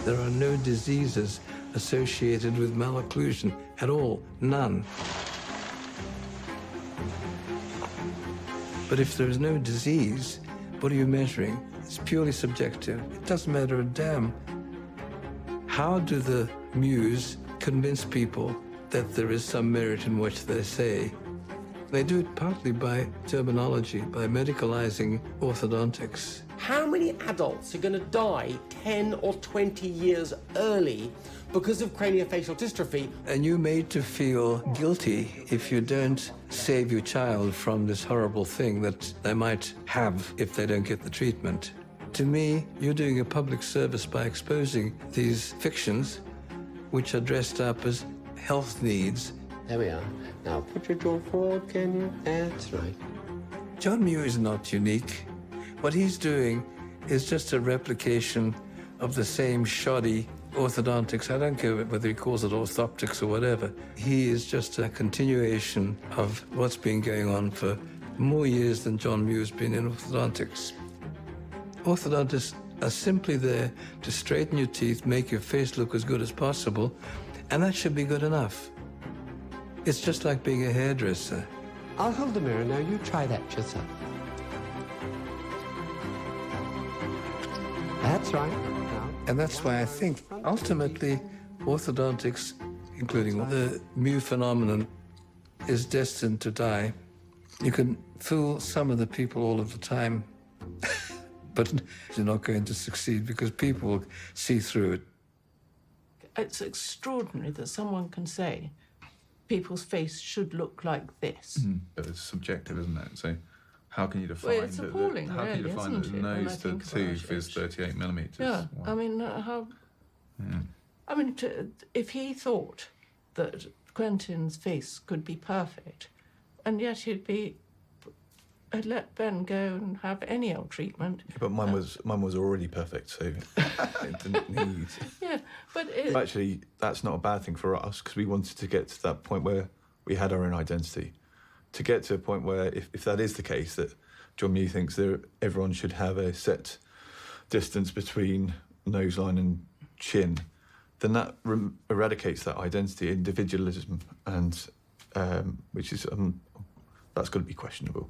There are no diseases associated with malocclusion at all, none. But if there is no disease, what are you measuring? It's purely subjective. It doesn't matter a damn. How do the Mews convince people that there is some merit in what they say? They do it partly by terminology, by medicalizing orthodontics. How many adults are going to die 10 or 20 years early because of craniofacial dystrophy? And you're made to feel guilty if you don't save your child from this horrible thing that they might have if they don't get the treatment. To me, you're doing a public service by exposing these fictions, which are dressed up as health needs. There we are. Now put your jaw forward, can you? That's right. John Mew is not unique. What he's doing is just a replication of the same shoddy orthodontics. I don't care whether he calls it orthoptics or whatever. He is just a continuation of what's been going on for more years than John Mew's been in orthodontics. Orthodontists are simply there to straighten your teeth, make your face look as good as possible, and that should be good enough. It's just like being a hairdresser. I'll hold the mirror now. You try that yourself. That's right. Now. And that's why I think, ultimately, orthodontics, including the Mew phenomenon, is destined to die. You can fool some of the people all of the time, but you're not going to succeed because people will see through it. It's extraordinary that someone can say people's face should look like this. It's subjective, isn't it? So how can you define Well, it's appalling, how can you really, define that isn't the it, when I nose to think about tooth it? is 38 millimetres? Yeah, Wow. I mean, how... Yeah. I mean, if he thought that Quentin's face could be perfect, and yet I'd let Ben go and have any old treatment. Yeah, but mine was already perfect, so it didn't need. Yeah, but it... Actually, that's not a bad thing for us because we wanted to get to that point where we had our own identity. To get to a point where, if that is the case, that John Mew thinks that everyone should have a set distance between nose line and chin, then that eradicates that identity, individualism, and which is That's got to be questionable.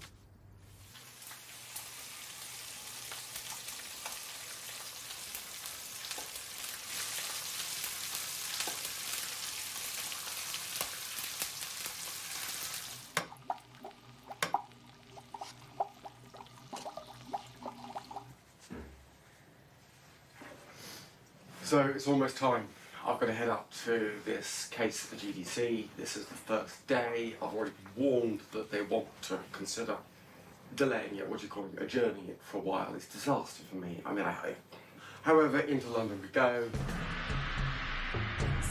So it's almost time. I've got to head up to this case at the GDC. This is the first day. I've already been warned that they want to consider delaying it, adjourning it for a while. It's disaster for me. I mean, however, into London we go.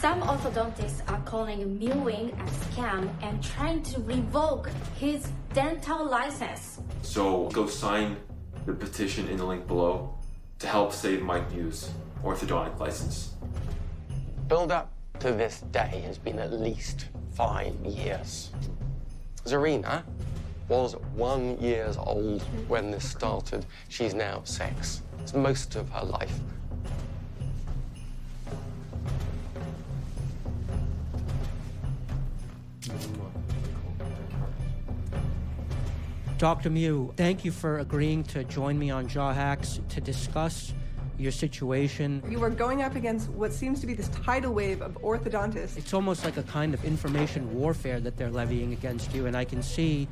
Some orthodontists are calling mewing a scam and trying to revoke his dental license. So go sign the petition in the link below to help save Mike Mew's orthodontic license. Build up to this day has been at least 5 years. Zarina was 1 year old when this started. She's now 6. It's most of her life. Dr. Mew, thank you for agreeing to join me on Jaw Hacks to discuss your situation. You are going up against what seems to be this tidal wave of orthodontists. It's almost like a kind of information warfare that they're levying against you, and I can see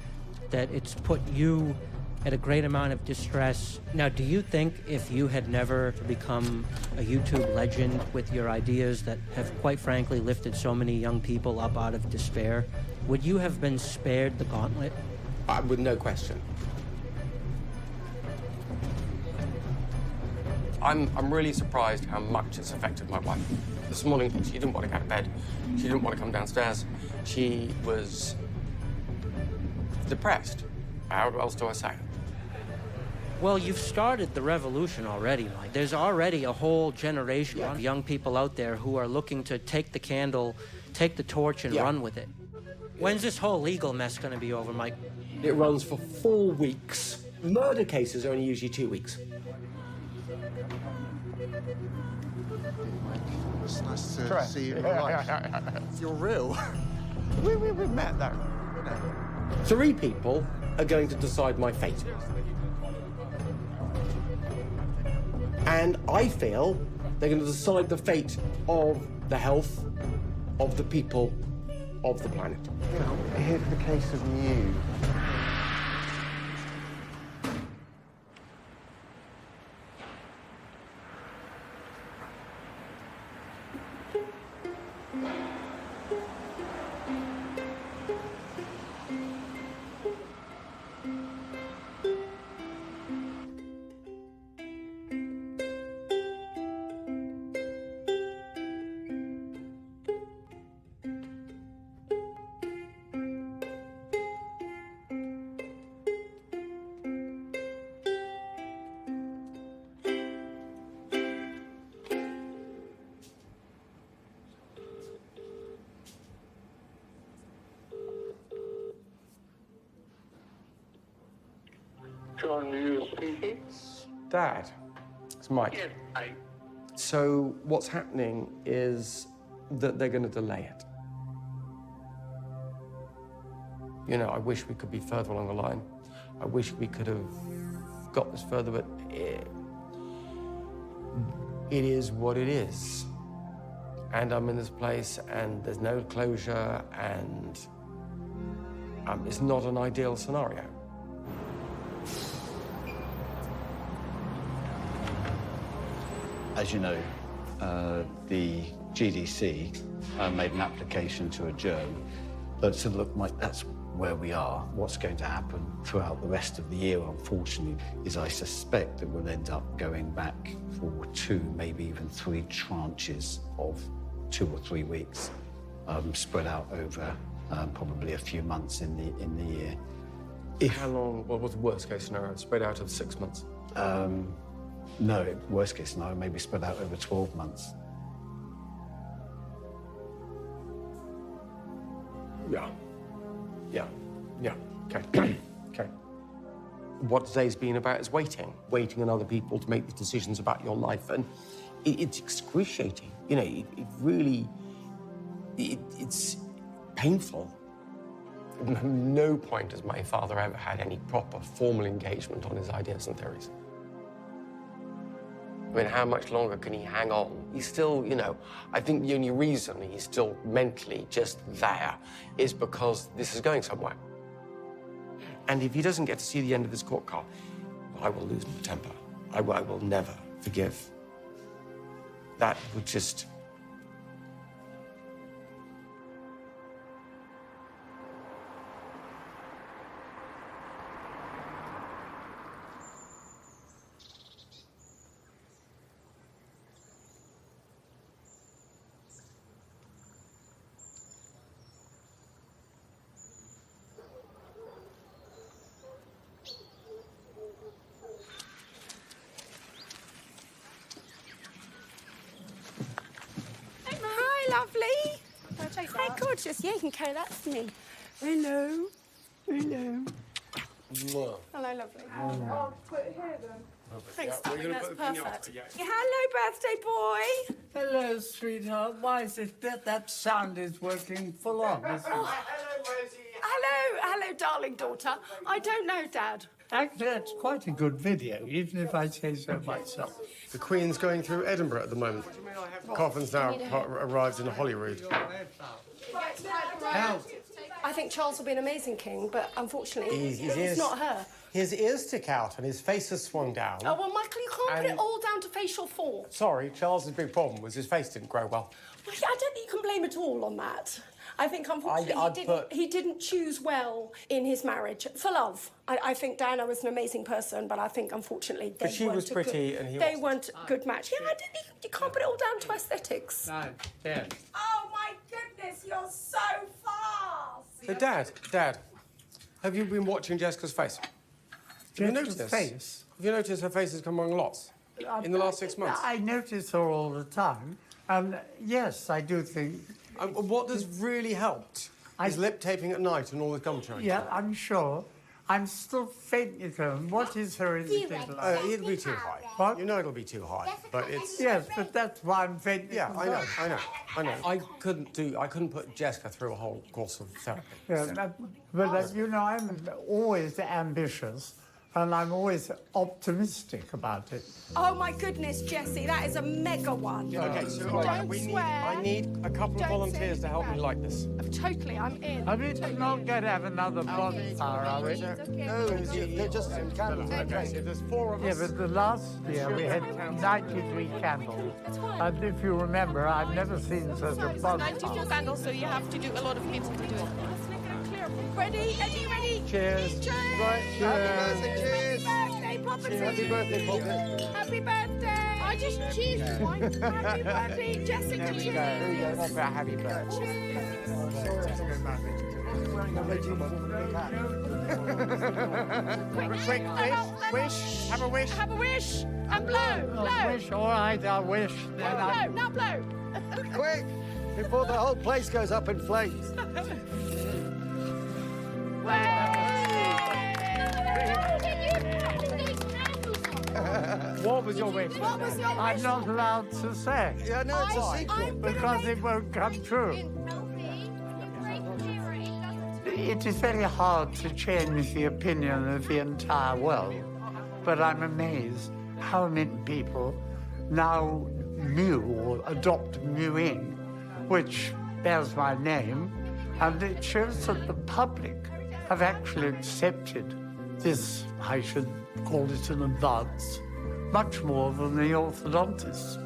that it's put you at a great amount of distress. Now, do you think if you had never become a YouTube legend with your ideas that have, quite frankly, lifted so many young people up out of despair, would you have been spared the gauntlet? With no question. I'm really surprised how much it's affected my wife. This morning, she didn't want to go to bed. She didn't want to come downstairs. She was depressed. How else do I say it? Well, you've started the revolution already, Mike. There's already a whole generation of young people out there who are looking to take the candle, take the torch, and run with it. When's this whole legal mess going to be over, Mike? It runs for 4 weeks. Murder cases are only usually 2 weeks. It's nice to Correct. see you in real life. You're real. We met, though. 3 people are going to decide my fate. And I feel they're going to decide the fate of the health of the people of the planet. Here's the case of Mew. John Mew speaking. Dad, it's Mike. Yes, Mike. So what's happening is that they're going to delay it. You know, I wish we could be further along the line. I wish we could have got this further, but it is what it is. And I'm in this place, and there's no closure, and it's not an ideal scenario. As you know, the GDC made an application to adjourn, but so look, Mike, that's where we are. What's going to happen throughout the rest of the year, unfortunately, is I suspect that we'll end up going back for 2, maybe even 3 tranches of 2 or 3 weeks, spread out over probably a few months in the year. How long? What was the worst case scenario? Spread out of 6 months. No, worst case scenario, maybe spread out over 12 months. Yeah. Okay. Okay. What today's been about is waiting on other people to make the decisions about your life, and it's excruciating. You know, it really, it's painful. No point has my father ever had any proper formal engagement on his ideas and theories. I mean, how much longer can he hang on? He's still, you know, I think the only reason he's still mentally just there is because this is going somewhere. And if he doesn't get to see the end of this court car, I will lose my temper. I will never forgive. That would just... Hi, lovely. Hi, gorgeous. Yeah, you can carry that for me. Hello. Hello. Hello, lovely. Oh, put it here then. Thanks, darling. That's perfect. Hello, birthday boy. Hello, sweetheart. Why is it that sound is working full on, isn't it? Hello, darling daughter. I don't know, Dad. Actually, that's quite a good video, even if I say so myself. The Queen's going through Edinburgh at the moment. Coffin's now arrives in Holyrood. I think Charles will be an amazing king, but unfortunately, His it's ears- not her. His ears stick out and his face has swung down. Oh, well, Michael, you can't put And- it all down to facial form. Sorry, Charles's big problem was his face didn't grow well. Well, I don't think you can blame it all on that. I think, unfortunately, I'd he didn't choose well in his marriage for love. I think Diana was an amazing person, but I think, unfortunately, they But she weren't was a pretty good, and he they wasn't. weren't a good match. Yeah, I didn't. You can't put it all down to aesthetics. No, yeah. Oh my goodness, you're so fast. So, Dad, have you been watching Jessica's face? Have you noticed this? Face? Have you noticed her face has come on lots in the last 6 months? I notice her all the time. And yes, I do think... what has really helped is lip taping at night and all the gum chewing. Yeah, I'm sure. I'm still faintly going. What is her instinct like? It'll be too high. What? You know it'll be too high, but it's... Yes, but that's why I'm faintly Yeah, I know. I couldn't put Jessica through a whole course of therapy. Yeah, but you know, I'm always ambitious and I'm always optimistic about it. Oh my goodness, Jessie, that is a mega one. Okay, so Don't swear. I need a couple of Don't volunteers say to help me like this. Totally, I'm in. I mean, we're not going to have another bonfire, are we? No, they're just candles. There's 4 of Yeah, us. but the last year we had 93 candles. And if you remember, I've never seen such a bonfire. 94 candles, so you have to do a lot of cleansing to do it. Ready? Eddie, ready? Cheers. Cheers. Right, cheers. Happy birthday, Poppy. Happy birthday, Poppy. Happy birthday. I just cheers. Happy birthday, Jessica. There we go. There we go. That's about happy birthday. Quick, wish. Have a wish. Have a wish. And blow. Blow. Wish, all right, I'll wish. Then I... Blow. Now blow. Quick, before the whole place goes up in flames. What was your wish? What was your I'm wish? not allowed to say. Yeah, no, it's a secret. Because it won't come true. It is very hard to change the opinion of the entire world, but I'm amazed how many people now mew or adopt mewing, which bears my name, and it shows that the public have actually accepted this, I should call it an advance, much more than the orthodontists.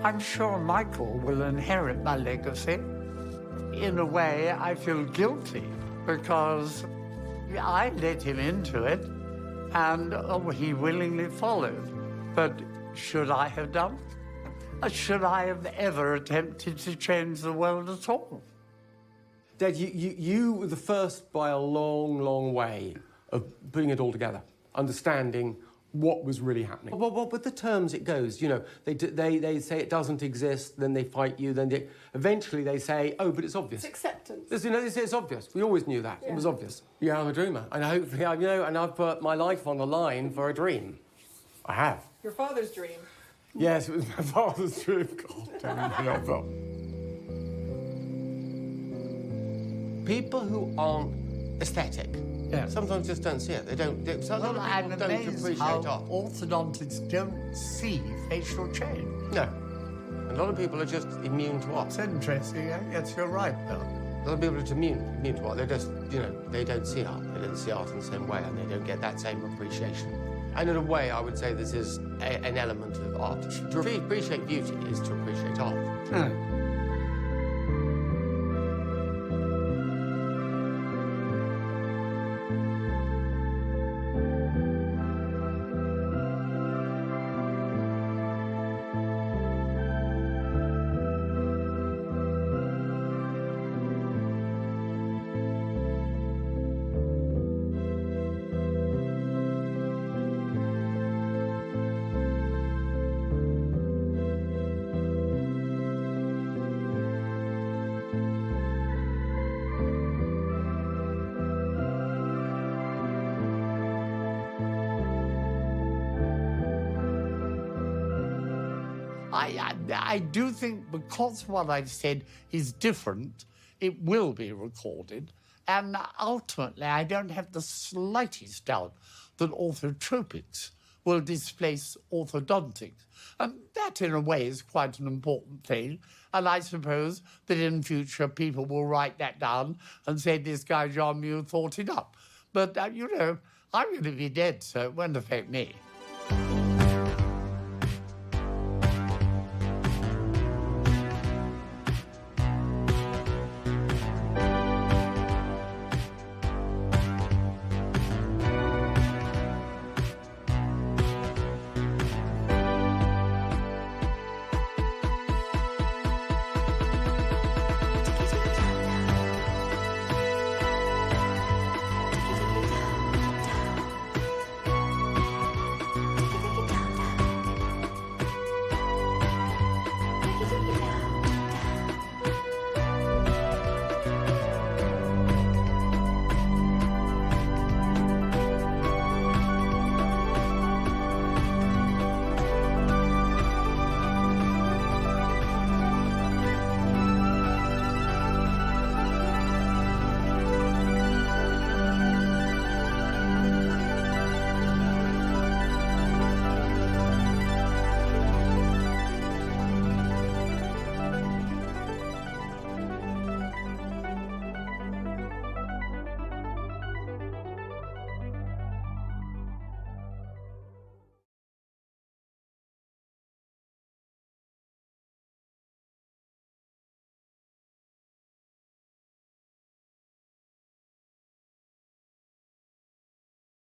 I'm sure Michael will inherit my legacy. In a way, I feel guilty because I let him into it and he willingly followed. But should I have done? Should I have ever attempted to change the world at all? Dad, you were the first by a long, long way of putting it all together, understanding what was really happening. Well, with the terms it goes, you know, they say it doesn't exist, then they fight you, then eventually they say, oh, but it's obvious. It's acceptance. You know, they say it's obvious. We always knew that. It was obvious. Yeah, I'm a dreamer. And hopefully, and I've put my life on the line for a dream. I have. Your father's dream. Yes, it was my father's dream. God damn it, people who aren't aesthetic sometimes just don't see it. They don't. Some Well, I'm people don't amazed appreciate how art. orthodontists don't see facial change. No. A lot of people are just immune to art. It's interesting. Yes, you're right, Bill. A lot of people are immune to art. They just, they don't see art. They don't see art in the same way, and they don't get that same appreciation. And in a way, I would say this is an element of art. To appreciate beauty is to appreciate art. I do think because what I've said is different, it will be recorded, and ultimately I don't have the slightest doubt that orthotropics will displace orthodontics. And that, in a way, is quite an important thing, and I suppose that in future people will write that down and say, this guy John Mew thought it up. But, I'm going to be dead, so it won't affect me.